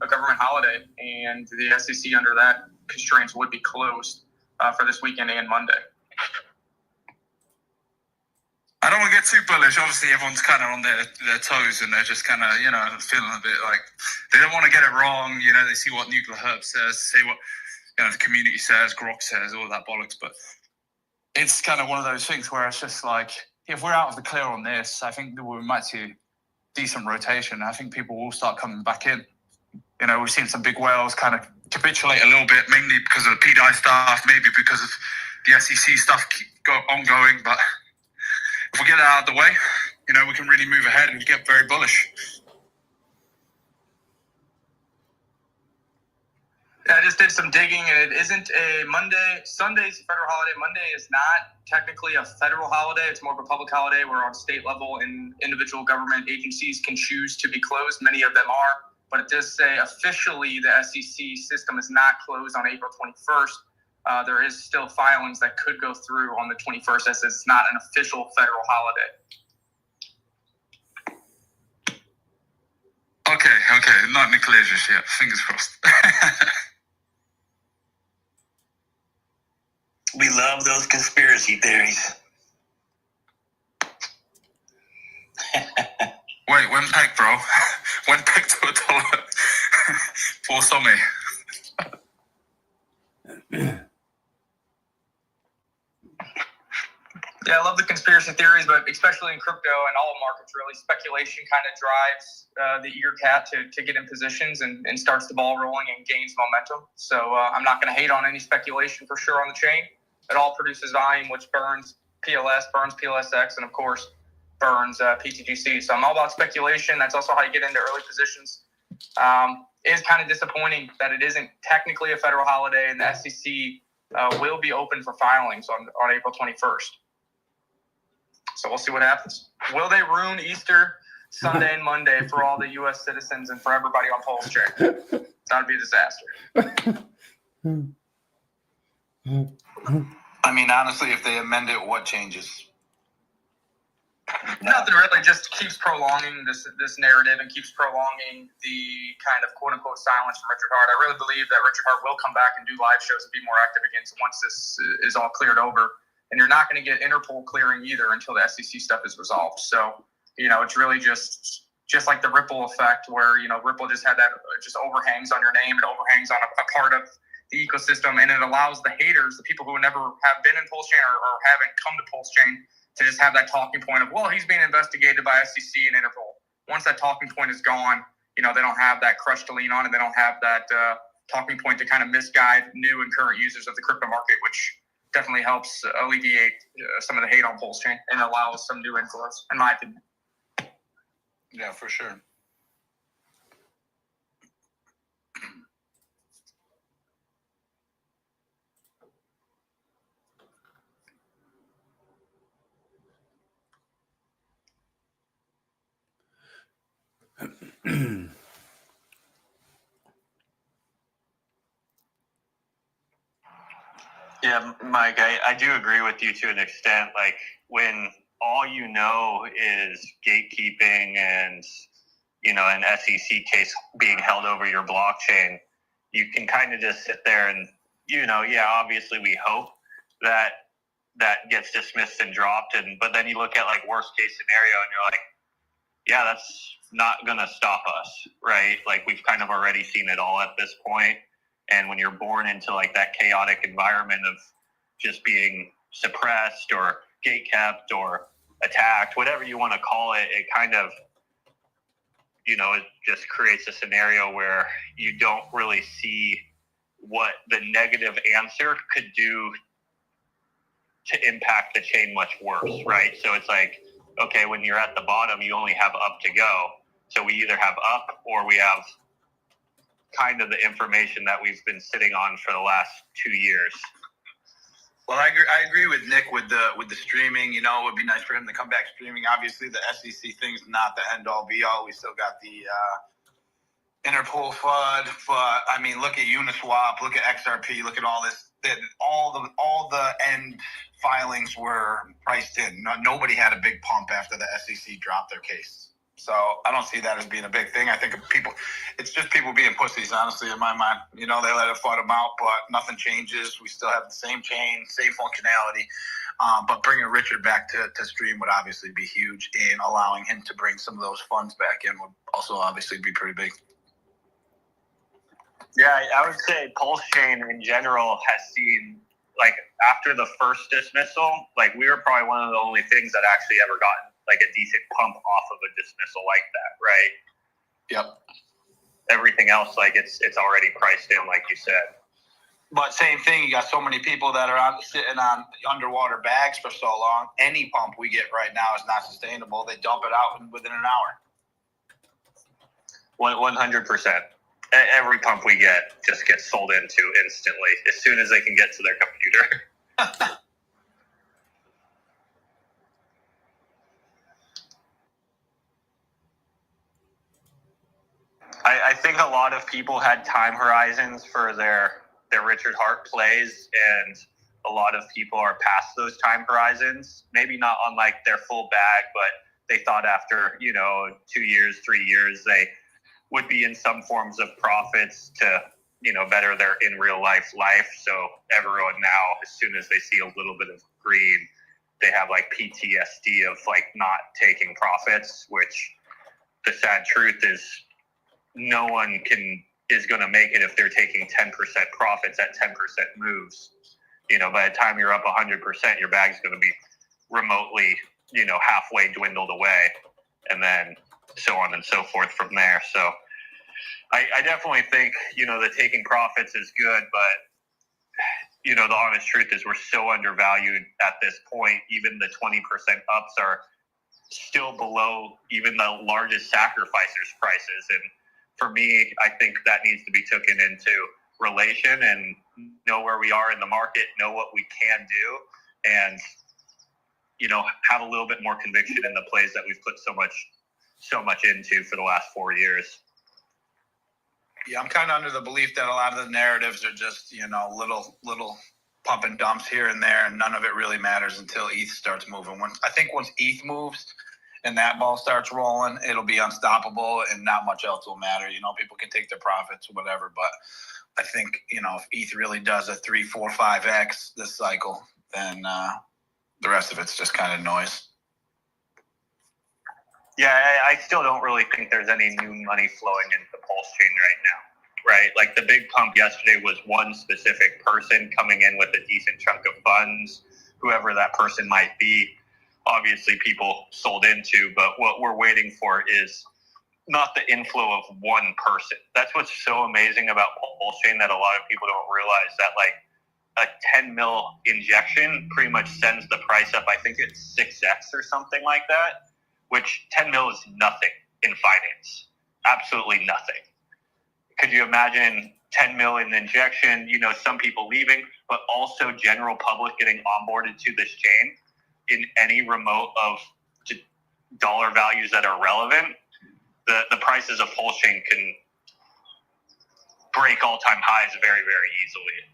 a government holiday, and the SEC under that constraints would be closed for this weekend and Monday. I don't want to get too bullish. Obviously, everyone's kind of on their toes, and they're just kind of, feeling a bit like they don't want to get it wrong. They see what Nuclear Herb says, see what the community says, Grok says, all that bollocks. But it's kind of one of those things where it's just like, if we're out of the clear on this, I think that we might see decent rotation. I think people will start coming back in. We've seen some big whales kind of capitulate a little bit, mainly because of the PDI stuff, maybe because of the SEC stuff ongoing. But if we get that out of the way, we can really move ahead and get very bullish. I just did some digging, and it isn't a Monday. Sunday's a federal holiday. Monday is not technically a federal holiday. It's more of a public holiday where on state level and individual government agencies can choose to be closed. Many of them are. But it does say officially the SEC system is not closed on April 21st. There is still filings that could go through on the 21st as it's not an official federal holiday. Okay. Not in the clear just yet. Fingers crossed. We love those conspiracy theories. Wait, when pegged, bro? When pegged to $1? Pour some me. Yeah, I love the conspiracy theories, but especially in crypto and all markets, really, speculation kind of drives the eager cat to get in positions and starts the ball rolling and gains momentum. So I'm not going to hate on any speculation for sure on the chain. It all produces volume, which burns PLS, burns PLSX, and of course burns pTGC. So I'm all about speculation. That's also how you get into early positions. It is kind of disappointing that it isn't technically a federal holiday, and the SEC will be open for filings on April 21st. So we'll see what happens. Will they ruin Easter Sunday and Monday for all the U.S. citizens and for everybody on PulseChain? That would be a disaster. I mean, honestly, if they amend it, what changes? Nothing really. Just keeps prolonging this narrative and keeps prolonging the kind of quote unquote silence from Richard Hart. I really believe that Richard Hart will come back and do live shows and be more active again once this is all cleared over. And you're not going to get Interpol clearing either until the SEC stuff is resolved. So, it's really just like the Ripple effect where, Ripple just had that just overhangs on your name. It overhangs on a part of the ecosystem, and it allows the haters, the people who never have been in PulseChain or haven't come to PulseChain, to just have that talking point of, well, he's being investigated by SEC and Interpol. Once that talking point is gone, they don't have that crush to lean on, and they don't have that talking point to kind of misguide new and current users of the crypto market, which definitely helps alleviate some of the hate on PulseChain and allows some new influence, in my opinion. Yeah, for sure. Yeah, Mike, I do agree with you to an extent. Like when all you know is gatekeeping and, an SEC case being held over your blockchain, you can kind of just sit there and, obviously we hope that gets dismissed and dropped. But then you look at like worst case scenario and you're like, yeah, that's not going to stop us, right? Like we've kind of already seen it all at this point. And when you're born into like that chaotic environment of just being suppressed or gatekept or attacked, whatever you want to call it, it kind of, it just creates a scenario where you don't really see what the negative answer could do to impact the chain much worse, right? So it's like, okay, when you're at the bottom, you only have up to go. So we either have up or we have kind of the information that we've been sitting on for the last 2 years. Well, I agree with Nick with the streaming. It would be nice for him to come back streaming. Obviously, the SEC thing's not the end all be all. We still got the Interpol FUD, but I mean, look at Uniswap, look at XRP, look at all this. All the end filings were priced in. Nobody had a big pump after the SEC dropped their case. So I don't see that as being a big thing. I think it's just people being pussies, honestly, in my mind. They let it FUD them out, but nothing changes. We still have the same chain, same functionality. But bringing Richard back to stream would obviously be huge, and allowing him to bring some of those funds back in would also obviously be pretty big. Yeah, I would say PulseChain in general has seen, like, after the first dismissal, like, we were probably one of the only things that actually ever gotten, like, a decent pump off of a dismissal like that, right? Yep. Everything else, like, it's already priced in, like you said. But same thing, you got so many people that are sitting on underwater bags for so long. Any pump we get right now is not sustainable. They dump it out within an hour. 100%. Every pump we get just gets sold into instantly as soon as they can get to their computer. I think a lot of people had time horizons for their Richard Hart plays, and a lot of people are past those time horizons. Maybe not on like their full bag, but they thought after 2 years, 3 years, they would be in some forms of profits to better their in real life. So everyone now, as soon as they see a little bit of green, they have like PTSD of like not taking profits, which the sad truth is no one is going to make it if they're taking 10% profits at 10% moves. By the time you're up 100%, your bag's going to be remotely, halfway dwindled away, and then so on and so forth from there. So I definitely think, the taking profits is good, but, the honest truth is we're so undervalued at this point. Even the 20% ups are still below even the largest sacrificers prices. And for me, I think that needs to be taken into relation and know where we are in the market, know what we can do, and, have a little bit more conviction in the plays that we've put so much into for the last 4 years. Yeah, I'm kind of under the belief that a lot of the narratives are just, little pump and dumps here and there, and none of it really matters until ETH starts moving. Once ETH moves and that ball starts rolling, it'll be unstoppable and not much else will matter. People can take their profits or whatever, but I think, if ETH really does a 3, 4, 5x this cycle, then the rest of it's just kind of noise. Yeah, I still don't really think there's any new money flowing into PulseChain right now, right? Like the big pump yesterday was one specific person coming in with a decent chunk of funds, whoever that person might be. Obviously, people sold into, but what we're waiting for is not the inflow of one person. That's what's so amazing about PulseChain that a lot of people don't realize, that like a 10 mil injection pretty much sends the price up. I think it's 6x or something like that, which 10 mil is nothing in finance. Absolutely nothing. Could you imagine 10 mil in injection, some people leaving, but also general public getting onboarded to this chain in any remote of dollar values that are relevant? The prices of PulseChain can break all-time highs very, very easily.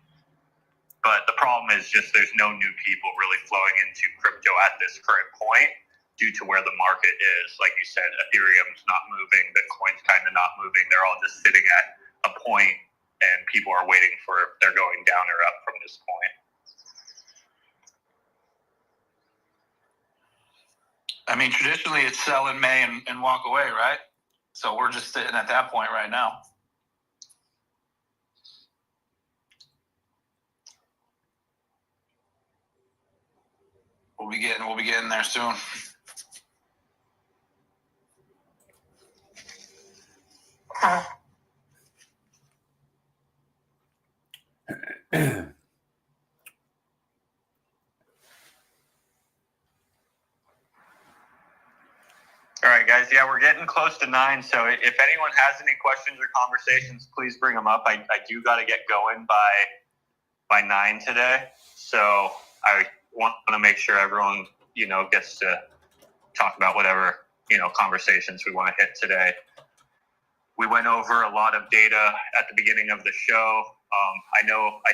But the problem is just there's no new people really flowing into crypto at this current point due to where the market is. Like you said, Ethereum's not moving, Bitcoin's kind of not moving. They're all just sitting at a point, and people are waiting for they're going down or up from this point. I mean, traditionally it's sell in May and walk away, right? So we're just sitting at that point right now. We'll be getting there soon. All right, guys. Yeah, we're getting close to 9. So if anyone has any questions or conversations, please bring them up. I do got to get going by 9 today. So I want to make sure everyone, gets to talk about whatever, conversations we want to hit today. We went over a lot of data at the beginning of the show. I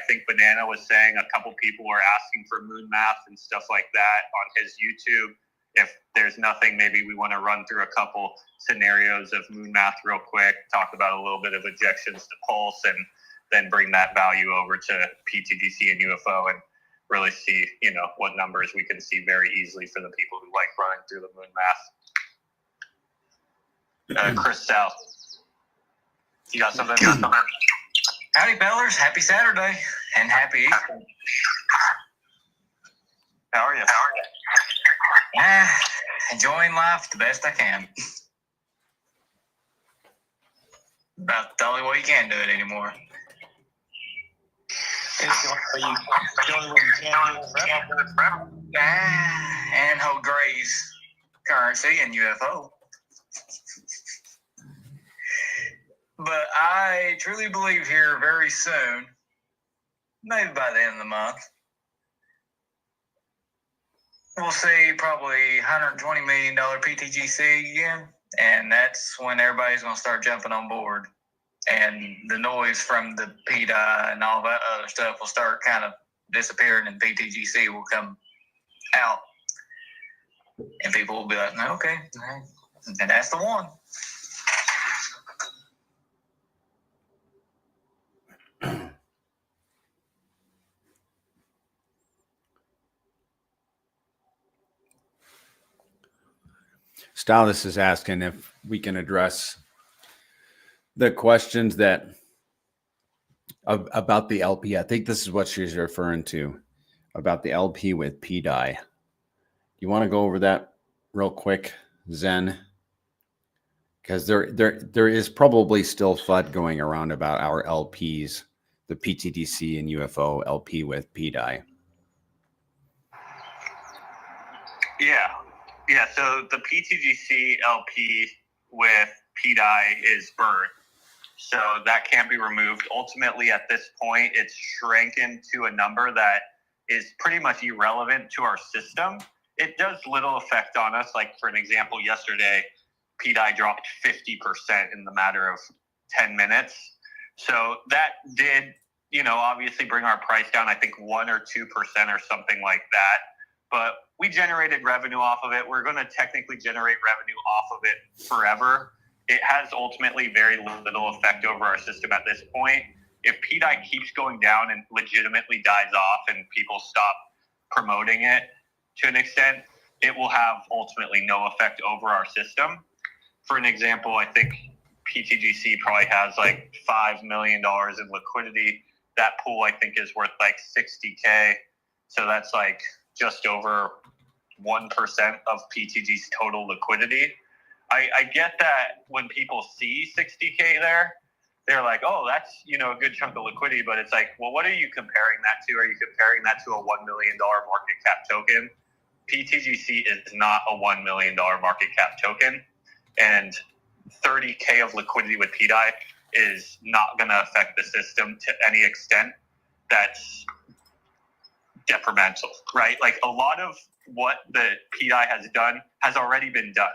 think Banana was saying a couple people were asking for moon math and stuff like that on his YouTube. If there's nothing, maybe we want to run through a couple scenarios of moon math real quick, talk about a little bit of ejections to Pulse, and then bring that value over to pTGC and UFO and really see, what numbers we can see very easily for the people who like running through the moon math. Chris South, you got something? Howdy, Bellers. Happy Saturday and happy Easter. How are you? Enjoying life the best I can. About the only way you can do it anymore. It's the only way you can do it forever. And hold Gray's currency and UFO. But I truly believe here very soon, maybe by the end of the month, we'll see probably $120 million pTGC again, and that's when everybody's going to start jumping on board. And the noise from the PDI and all that other stuff will start kind of disappearing, and pTGC will come out. And people will be like, no, okay, and that's the one. Stylus is asking if we can address the questions that about the LP. I think this is what she's referring to about the LP with PDI. You want to go over that real quick, Zen? Because there is probably still FUD going around about our LPs, the pTGC and UFO LP with PDI. Yeah. So the pTGC LP with PDI is burned. So that can't be removed. Ultimately, at this point, it's shrinking to a number that is pretty much irrelevant to our system. It does little effect on us. Like, for an example, yesterday, PDI dropped 50% in the matter of 10 minutes. So that did, obviously bring our price down, I think 1 or 2% or something like that. But we generated revenue off of it. We're going to technically generate revenue off of it forever. It has ultimately very little effect over our system at this point. If PDI keeps going down and legitimately dies off and people stop promoting it to an extent, it will have ultimately no effect over our system. For an example, I think pTGC probably has like $5 million in liquidity. That pool, I think, is worth like $60K. So that's like just over 1% of pTG's total liquidity. I get that when people see 60K there, they're like, oh, that's, a good chunk of liquidity. But it's like, well, what are you comparing that to? Are you comparing that to a $1 million market cap token? pTGC is not a $1 million market cap token. And 30K of liquidity with PDI is not going to affect the system to any extent that's detrimental, right? Like, a lot of what the PDI has done has already been done.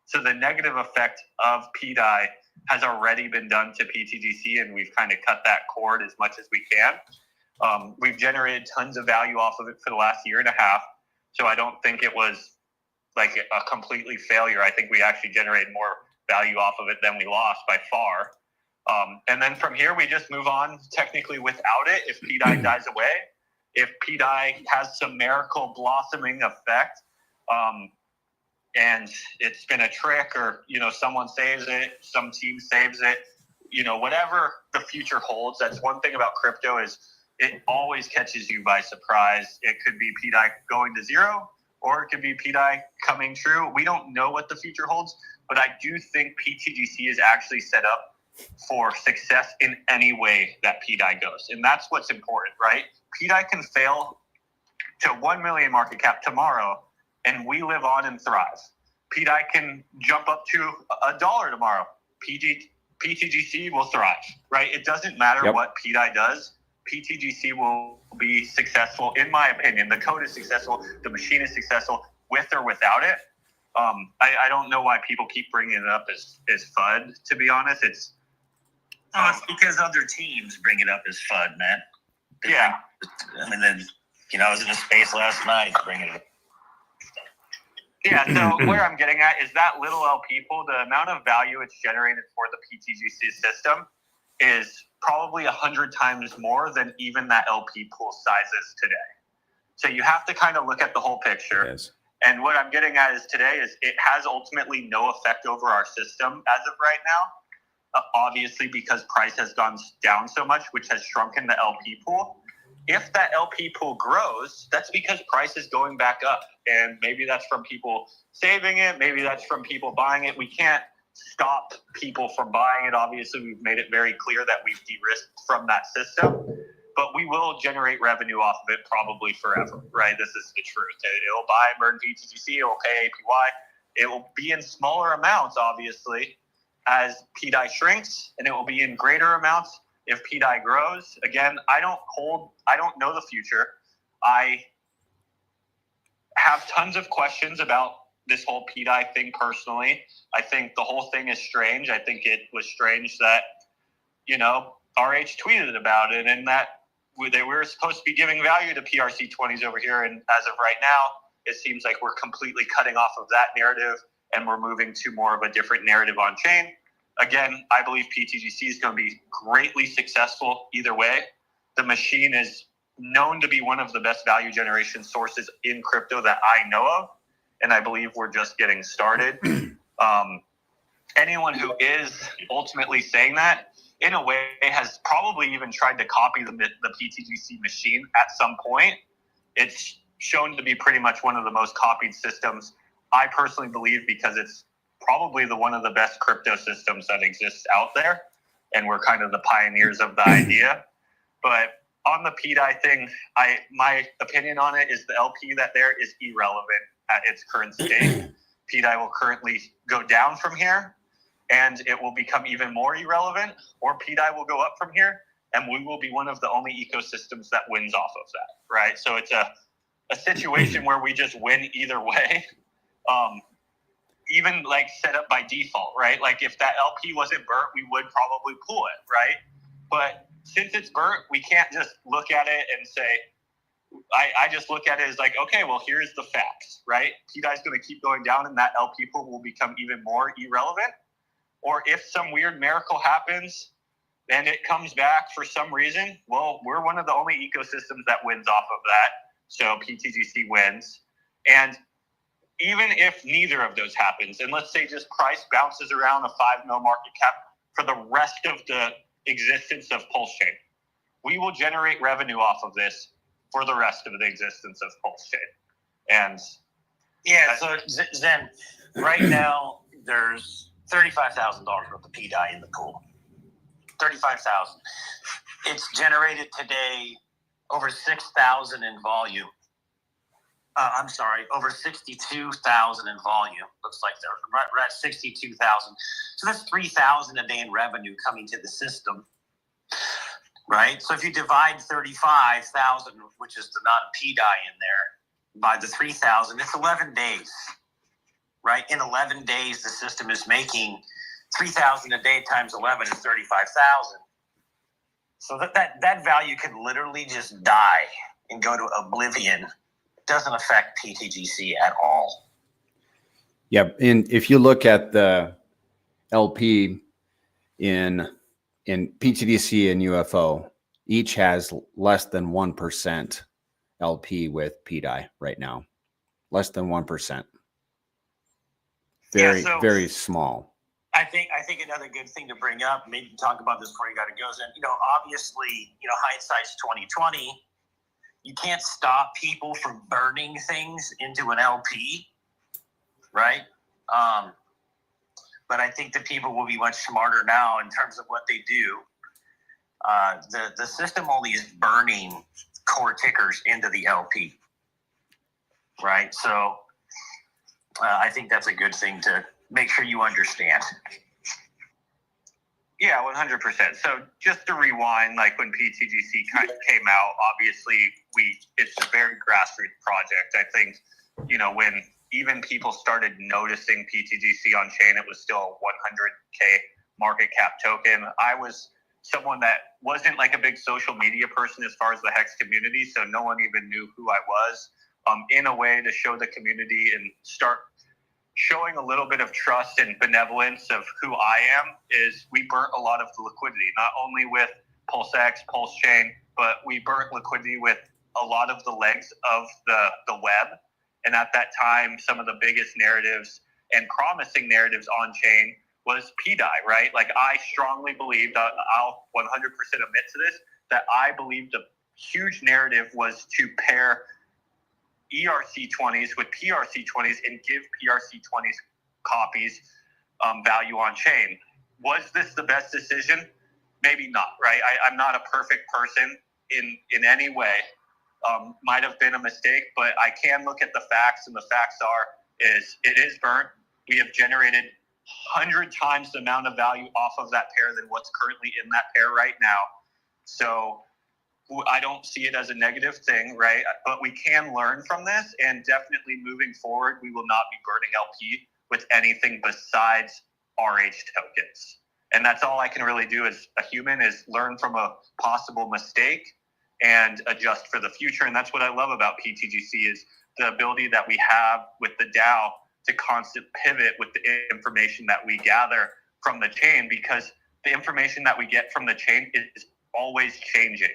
So the negative effect of PDI has already been done to pTGC, and we've kind of cut that cord as much as we can. We've generated tons of value off of it for the last year and a half. So I don't think it was like a completely failure. I think we actually generated more value off of it than we lost by far. And then from here, we just move on technically without it. If PDI dies away, if PDI has some miracle blossoming effect, and it's been a trick, or, someone saves it, some team saves it, whatever the future holds. That's one thing about crypto, is it always catches you by surprise. It could be PDI going to zero, or it could be PDI coming true. We don't know what the future holds, but I do think pTGC is actually set up for success in any way that PDI goes. And that's what's important, right? PDI can fail to 1 million market cap tomorrow, and we live on and thrive. PDI can jump up to $1 tomorrow. pTGC will thrive, right? It doesn't matter what PDI does. pTGC will be successful, in my opinion. The code is successful. The machine is successful with or without it. I don't know why people keep bringing it up as FUD, to be honest. It's because other teams bring it up as FUD, man. Yeah. I mean, then, I was in a space last night bringing it up. Yeah, so where I'm getting at is that little LP pool, the amount of value it's generated for the pTGC system is probably 100 times more than even that LP pool size is today. So you have to kind of look at the whole picture. Yes. And what I'm getting at is today is it has ultimately no effect over our system as of right now, obviously because price has gone down so much, which has shrunken the LP pool. If that LP pool grows, that's because price is going back up. And maybe that's from people saving it. Maybe that's from people buying it. We can't stop people from buying it. Obviously, we've made it very clear that we've de-risked from that system. But we will generate revenue off of it probably forever, right? This is the truth. It'll buy and burn pTGC. It will pay APY. It will be in smaller amounts, obviously, as PDI shrinks. And it will be in greater amounts if PDI grows. Again, I don't know the future. I have tons of questions about this whole PDI thing personally. I think the whole thing is strange. I think it was strange that, RH tweeted about it, and that they were supposed to be giving value to PRC20s over here. And as of right now, it seems like we're completely cutting off of that narrative and we're moving to more of a different narrative on chain. Again, I believe pTGC is going to be greatly successful either way. The machine is known to be one of the best value generation sources in crypto that I know of, and I believe we're just getting started. anyone who is ultimately saying that, in a way, has probably even tried to copy the pTGC machine at some point. It's shown to be pretty much one of the most copied systems, I personally believe, because it's probably one of the best crypto systems that exists out there, and we're kind of the pioneers of the idea. But on the PDI thing, my opinion on it is the LP that there is irrelevant at its current state. PDI will currently go down from here, and it will become even more irrelevant, or PDI will go up from here, and we will be one of the only ecosystems that wins off of that, right? So it's a situation where we just win either way, even like set up by default, right? Like if that LP wasn't burnt, we would probably pull it, right? But since it's burnt, we can't just look at it and say, I just look at it as like, okay, well, here's the facts, right? PDI is going to keep going down and that LP pool will become even more irrelevant. Or if some weird miracle happens and it comes back for some reason, well, we're one of the only ecosystems that wins off of that. So pTGC wins. And even if neither of those happens, and let's say just price bounces around a 5 mil market cap for the rest of the existence of PulseChain, we will generate revenue off of this for the rest of the existence of PulseChain. And yeah, so Zen, right now there's $35,000 worth of PDI in the pool. 35,000. It's generated today over 6,000 in volume. I'm sorry, over 62,000 in volume. Looks like we're at 62,000. So that's 3,000 a day in revenue coming to the system, right? So if you divide 35,000, which is the non-PDI in there, by the 3,000, it's 11 days, right? In 11 days, the system is making 3,000 a day times 11 is 35,000. So that value could literally just die and go to oblivion. Doesn't affect pTGC at all. Yeah, and if you look at the LP in pTGC and UFO, each has less than 1% LP with PDI right now. Less than 1%. Very small. I think another good thing to bring up, maybe talk about this before you got to go, Zen. Obviously, hindsight's 20/20. You can't stop people from burning things into an LP, right? But I think that people will be much smarter now in terms of what they do. The system only is burning core tickers into the LP, right? So I think that's a good thing to make sure you understand. Yeah, 100%. So just to rewind, like when pTGC kind of came out, obviously it's a very grassroots project. I think, when even people started noticing pTGC on chain, it was still a 100K market cap token. I was someone that wasn't like a big social media person as far as the Hex community, so no one even knew who I was. In a way to show the community and start showing a little bit of trust and benevolence of who I am, is we burnt a lot of the liquidity, not only with PulseX, PulseChain, but we burnt liquidity with a lot of the legs of the web. And at that time, some of the biggest narratives and promising narratives on chain was PDI, right? Like I strongly believed, I'll 100% admit to this, that I believed a huge narrative was to pair ERC20s with PRC20s and give PRC20s copies value on chain. Was this the best decision? Maybe not, right? I'm not a perfect person in any way. Might have been a mistake, but I can look at the facts, and the facts it is burnt. We have generated 100 times the amount of value off of that pair than what's currently in that pair right now. So I don't see it as a negative thing, right? But we can learn from this, and definitely moving forward, we will not be burning LP with anything besides RH tokens. And that's all I can really do as a human, is learn from a possible mistake and adjust for the future. And that's what I love about pTGC, is the ability that we have with the DAO to constant pivot with the information that we gather from the chain, because the information that we get from the chain is always changing.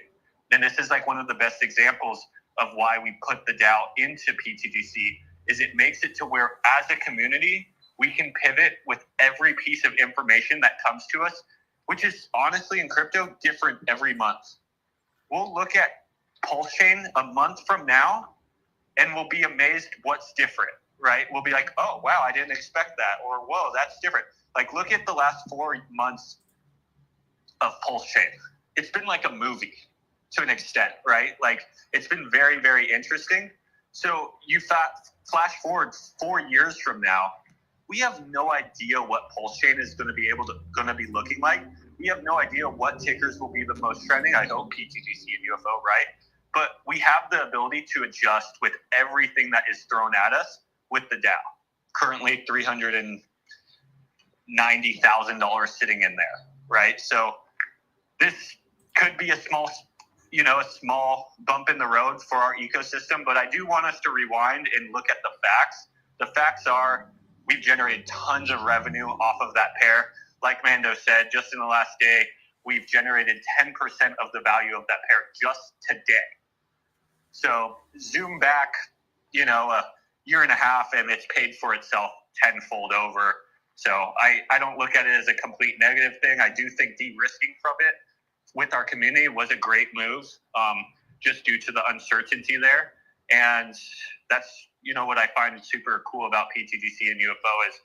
And this is like one of the best examples of why we put the DAO into pTGC, is it makes it to where as a community, we can pivot with every piece of information that comes to us, which is honestly in crypto different every month. We'll look at PulseChain a month from now and we'll be amazed what's different, right? We'll be like, oh, wow, I didn't expect that. Or, whoa, that's different. Like, look at the last 4 months of PulseChain. It's been like a movie to an extent, right? Like, it's been very, very interesting. So you flash forward 4 years from now, we have no idea what PulseChain is going to be looking like. We have no idea what tickers will be the most trending. I hope pTGC and UFO, right? But we have the ability to adjust with everything that is thrown at us with the DAO. Currently, $390,000 sitting in there, right? So this could be a small bump in the road for our ecosystem, but I do want us to rewind and look at the facts. The facts are we've generated tons of revenue off of that pair. Like Mando said, just in the last day, we've generated 10% of the value of that pair just today. So zoom back, a year and a half, and it's paid for itself tenfold over. So I don't look at it as a complete negative thing. I do think de-risking from it with our community was a great move, just due to the uncertainty there. And that's, what I find super cool about pTGC and UFO is,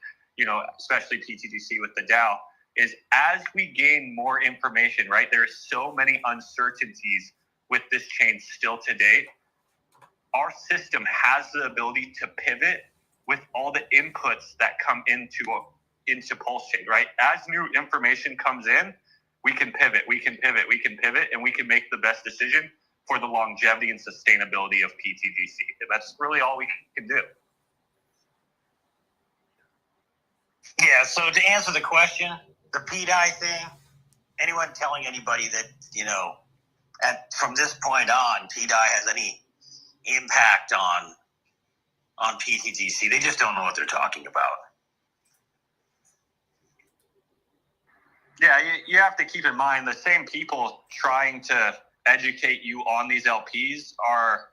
especially pTGC with the DAO, is as we gain more information, right, there's so many uncertainties with this chain still to date. Our system has the ability to pivot with all the inputs that come into PulseChain, right? As new information comes in, we can pivot, and we can make the best decision for the longevity and sustainability of pTGC. And that's really all we can do. Yeah, so to answer the question, the PDI thing, anyone telling anybody that, from this point on, PDI has any impact on pTGC, they just don't know what they're talking about. Yeah, you have to keep in mind the same people trying to educate you on these LPs are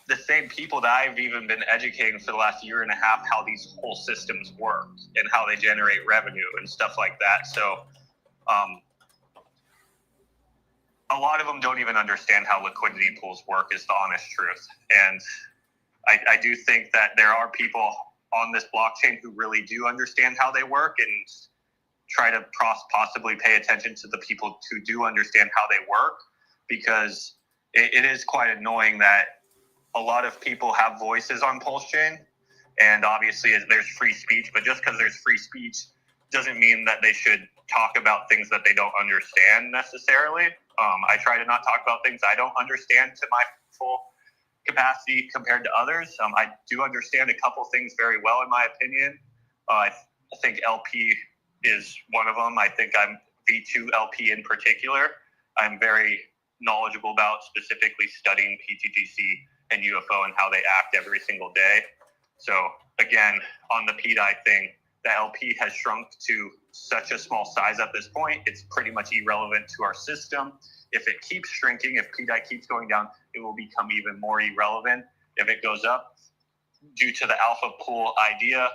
the same people that I've even been educating for the last year and a half how these whole systems work and how they generate revenue and stuff like that. So a lot of them don't even understand how liquidity pools work is the honest truth. And I do think that there are people on this blockchain who really do understand how they work and try to possibly pay attention to the people who do understand how they work, because it is quite annoying that a lot of people have voices on PulseChain, and obviously there's free speech, but just because there's free speech doesn't mean that they should talk about things that they don't understand necessarily. I try to not talk about things I don't understand to my full capacity compared to others. I do understand a couple things very well, in my opinion. I think LP is one of them. I think I'm V2 LP in particular. I'm very knowledgeable about specifically studying pTGC and UFO and how they act every single day. So again, on the PDI thing, the LP has shrunk to such a small size at this point, it's pretty much irrelevant to our system. If it keeps shrinking, if PDI keeps going down, it will become even more irrelevant. If it goes up, due to the alpha pool idea,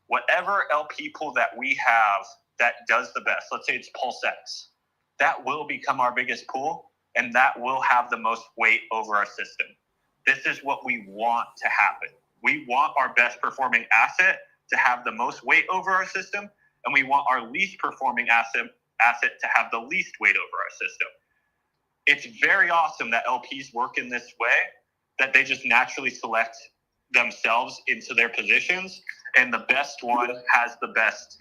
whatever LP pool that we have that does the best, let's say it's PulseX, that will become our biggest pool, and that will have the most weight over our system. This is what we want to happen. We want our best performing asset to have the most weight over our system, and we want our least performing asset to have the least weight over our system. It's very awesome that LPs work in this way, that they just naturally select themselves into their positions, and the best one has the best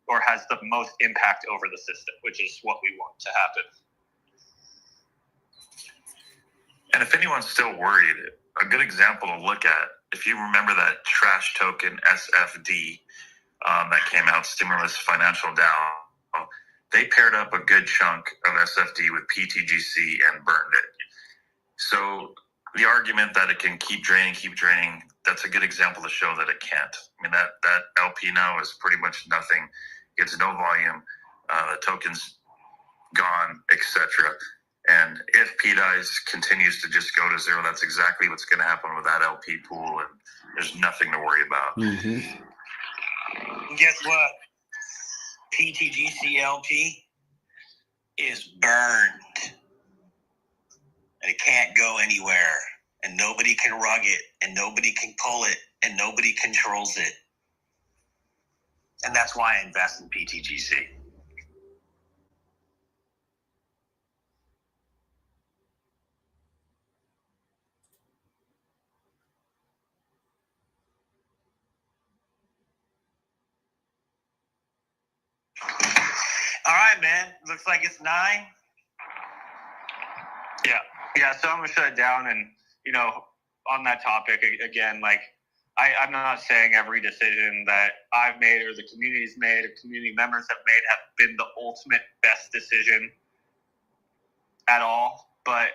or has the most impact over the system, which is what we want to happen. And if anyone's still worried, a good example to look at, if you remember that trash token SFD that came out, Stimulus Financial DAO, they paired up a good chunk of SFD with pTGC and burned it. So the argument that it can keep draining, that's a good example to show that it can't. I mean, that LP now is pretty much nothing, gets no volume, the token's gone, etc. And if PDIs continues to just go to zero, that's exactly what's going to happen with that LP pool, and there's nothing to worry about. Mm-hmm. Guess what? pTGC LP is burned. And it can't go anywhere. And nobody can rug it. And nobody can pull it. And nobody controls it. And that's why I invest in pTGC. All right, man. Looks like it's 9. Yeah. So I'm gonna shut it down, and on that topic again, like I'm not saying every decision that I've made or the community's made or community members have made have been the ultimate best decision at all, but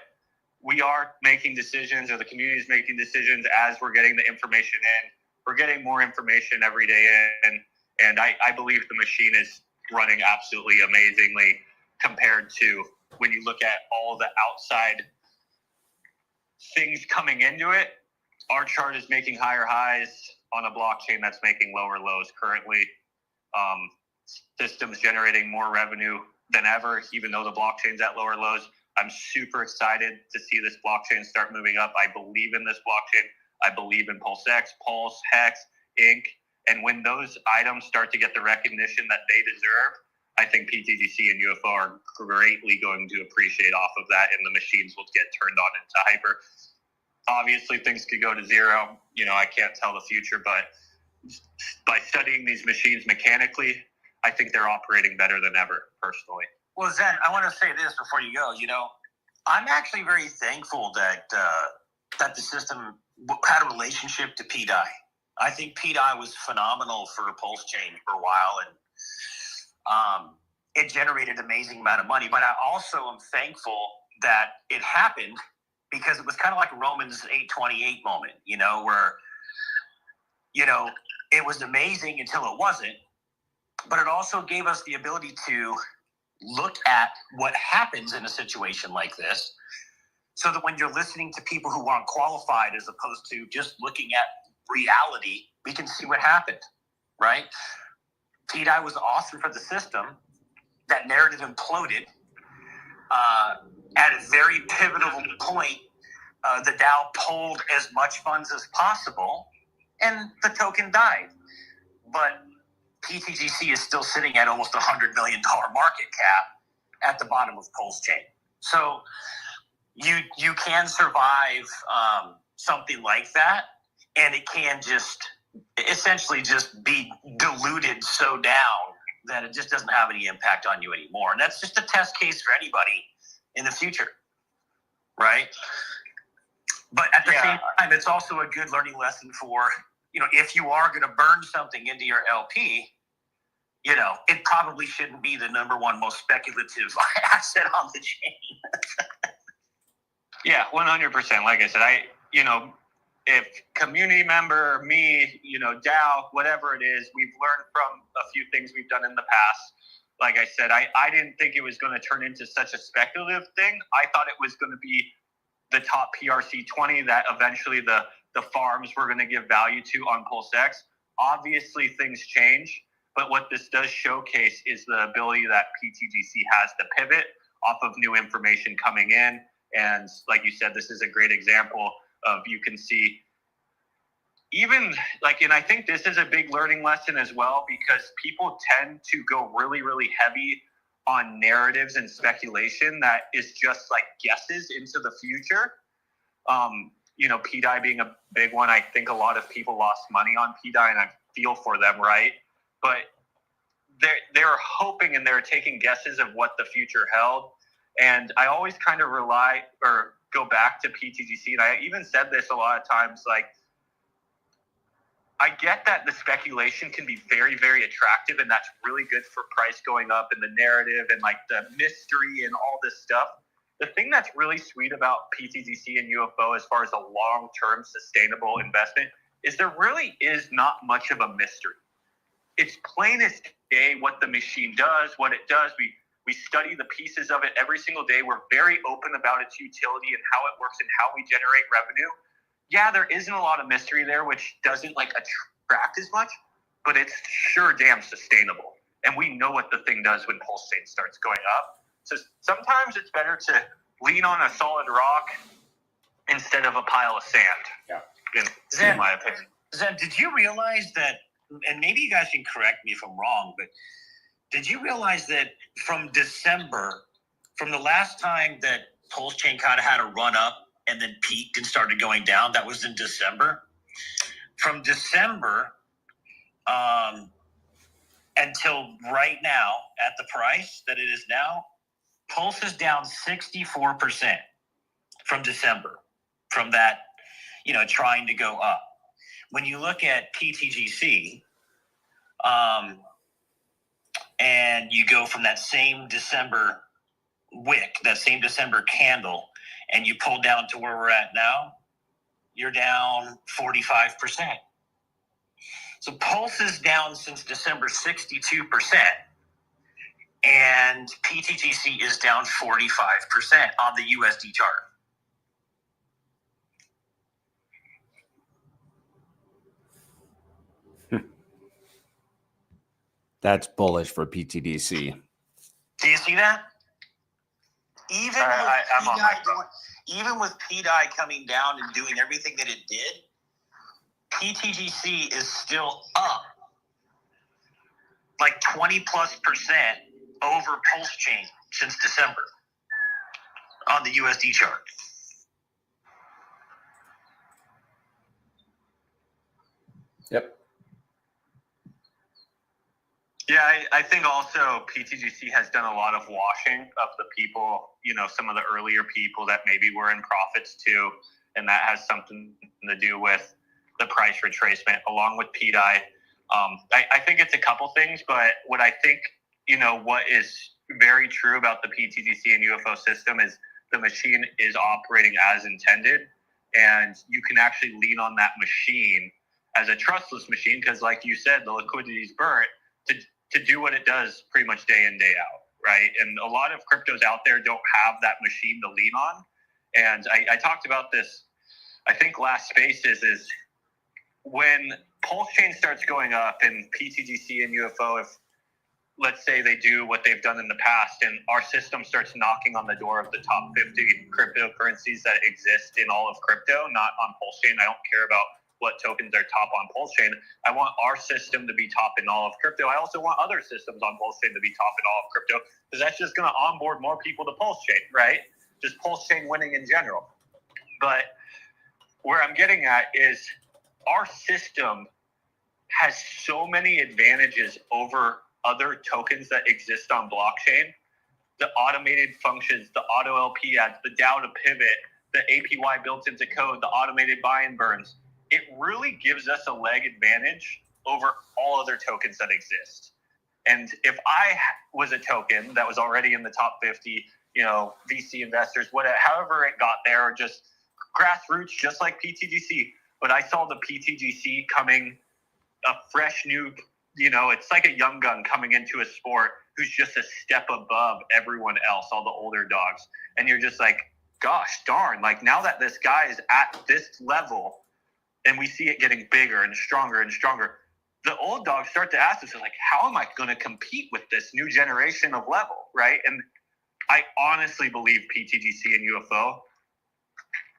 we are making decisions, or the community is making decisions as we're getting the information in. We're getting more information every day in, and I believe the machine is running absolutely amazingly compared to when you look at all the outside things coming into it. Our chart is making higher highs on a blockchain that's making lower lows currently. Systems generating more revenue than ever, even though the blockchain's at lower lows. I'm super excited to see this blockchain start moving up. I believe in this blockchain. I believe in PulseX, Pulse, Hex, Inc. And when those items start to get the recognition that they deserve, I think pTGC and UFO are greatly going to appreciate off of that, and the machines will get turned on into hyper. Obviously, things could go to zero. I can't tell the future, but by studying these machines mechanically, I think they're operating better than ever, personally. Well, Zen, I want to say this before you go. I'm actually very thankful that the system had a relationship to PDI. I think PDI was phenomenal for PulseChain for a while, and it generated an amazing amount of money. But I also am thankful that it happened, because it was kind of like a Romans 8:28 moment, where, it was amazing until it wasn't. But it also gave us the ability to look at what happens in a situation like this, so that when you're listening to people who aren't qualified, as opposed to just looking at reality, we can see what happened, right? PDI was awesome for the system. That narrative imploded. At a very pivotal point, the DAO pulled as much funds as possible, and the token died. But pTGC is still sitting at almost $100 million market cap at the bottom of PulseChain. So you can survive something like that, and it can just essentially just be diluted so down that it just doesn't have any impact on you anymore. And that's just a test case for anybody in the future, right? But at the same time, it's also a good learning lesson for, if you are going to burn something into your LP, it probably shouldn't be the number one most speculative asset on the chain. Yeah, 100%. Like I said, if community member, me, DAO, whatever it is, we've learned from a few things we've done in the past. Like I said, I didn't think it was going to turn into such a speculative thing. I thought it was going to be the top PRC 20 that eventually the farms were going to give value to on PulseX. Obviously, things change, but what this does showcase is the ability that pTGC has to pivot off of new information coming in. And like you said, this is a great example of, you can see even and I think this is a big learning lesson as well, because people tend to go really, really heavy on narratives and speculation that is just like guesses into the future. PDI being a big one. I think a lot of people lost money on PDI, and I feel for them, right? But they're hoping and they're taking guesses of what the future held. And I always kind of rely or go back to pTGC, and I even said this a lot of times, I get that the speculation can be very, very attractive, and that's really good for price going up and the narrative and the mystery and all this stuff. The thing that's really sweet about pTGC and UFO as far as a long-term sustainable investment is there really is not much of a mystery. It's plain as day what the machine does, what it does. We We study the pieces of it every single day. We're very open about its utility and how it works and how we generate revenue. Yeah, there isn't a lot of mystery there, which doesn't like attract as much, but it's sure damn sustainable. And we know what the thing does when PulseChain starts going up. So sometimes it's better to lean on a solid rock instead of a pile of sand. Zen, in my opinion. Zen, did you realize that, and maybe you guys can correct me if I'm wrong, but did you realize that from December, from the last time that PulseChain kind of had a run up and then peaked and started going down, that was in December? From December until right now, at the price that it is now, Pulse is down 64% from December, from that, trying to go up. When you look at pTGC, and you go from that same December wick, that same December candle, and you pull down to where we're at now, you're down 45%. So Pulse is down since December 62%, and pTGC is down 45% on the USD chart. That's bullish for PTDC. Do you see that? Even with PDI coming down and doing everything that it did, pTGC is still up like 20+% over PulseChain since December on the USD chart. Yep. Yeah, I think also pTGC has done a lot of washing of the people, some of the earlier people that maybe were in profits too, and that has something to do with the price retracement along with PDI. I think it's a couple things, but what I think, what is very true about the pTGC and UFO system is the machine is operating as intended, and you can actually lean on that machine as a trustless machine because, like you said, the liquidity is burnt to do what it does pretty much day in, day out, right? And a lot of cryptos out there don't have that machine to lean on. And I talked about this, I think last Spaces, is when PulseChain starts going up and pTGC and UFO, if let's say they do what they've done in the past and our system starts knocking on the door of the top 50 cryptocurrencies that exist in all of crypto, not on PulseChain. I don't care about what tokens are top on PulseChain. I want our system to be top in all of crypto. I also want other systems on PulseChain to be top in all of crypto because that's just going to onboard more people to PulseChain, right? Just PulseChain winning in general. But where I'm getting at is our system has so many advantages over other tokens that exist on blockchain. The automated functions, the auto LP ads, the DAO to pivot, the APY built into code, the automated buy and burns. It really gives us a leg advantage over all other tokens that exist. And if I was a token that was already in the top 50, VC investors, however it got there, or just grassroots, just like pTGC, but I saw the pTGC coming a fresh new, it's like a young gun coming into a sport who's just a step above everyone else, all the older dogs. And you're just like, gosh darn, like now that this guy is at this level, and we see it getting bigger and stronger and stronger, the old dogs start to ask us, like, how am I going to compete with this new generation of level, right? And I honestly believe pTGC and UFO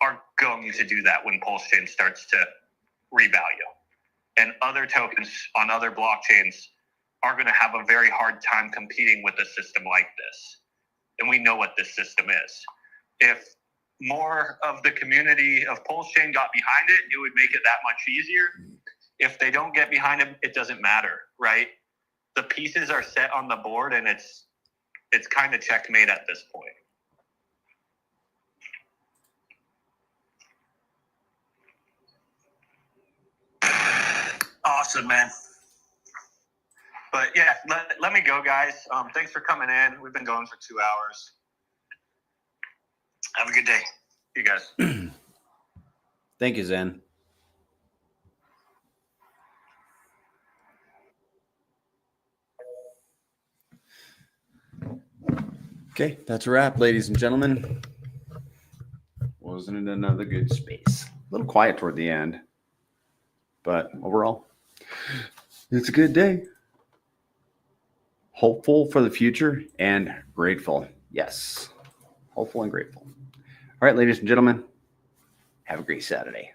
are going to do that when PulseChain starts to revalue. And other tokens on other blockchains are going to have a very hard time competing with a system like this. And we know what this system is. If more of the community of PulseChain got behind it, it would make it that much easier. If they don't get behind it, it doesn't matter, right? The pieces are set on the board, and it's kind of checkmate at this point. Awesome, man. But yeah, let me go, guys. Thanks for coming in. We've been going for 2 hours. Have a good day. You guys. Thank you, Zen. Okay, that's a wrap, ladies and gentlemen. Wasn't it another good space? A little quiet toward the end, but overall, it's a good day. Hopeful for the future and grateful. Yes, hopeful and grateful. All right, ladies and gentlemen, have a great Saturday.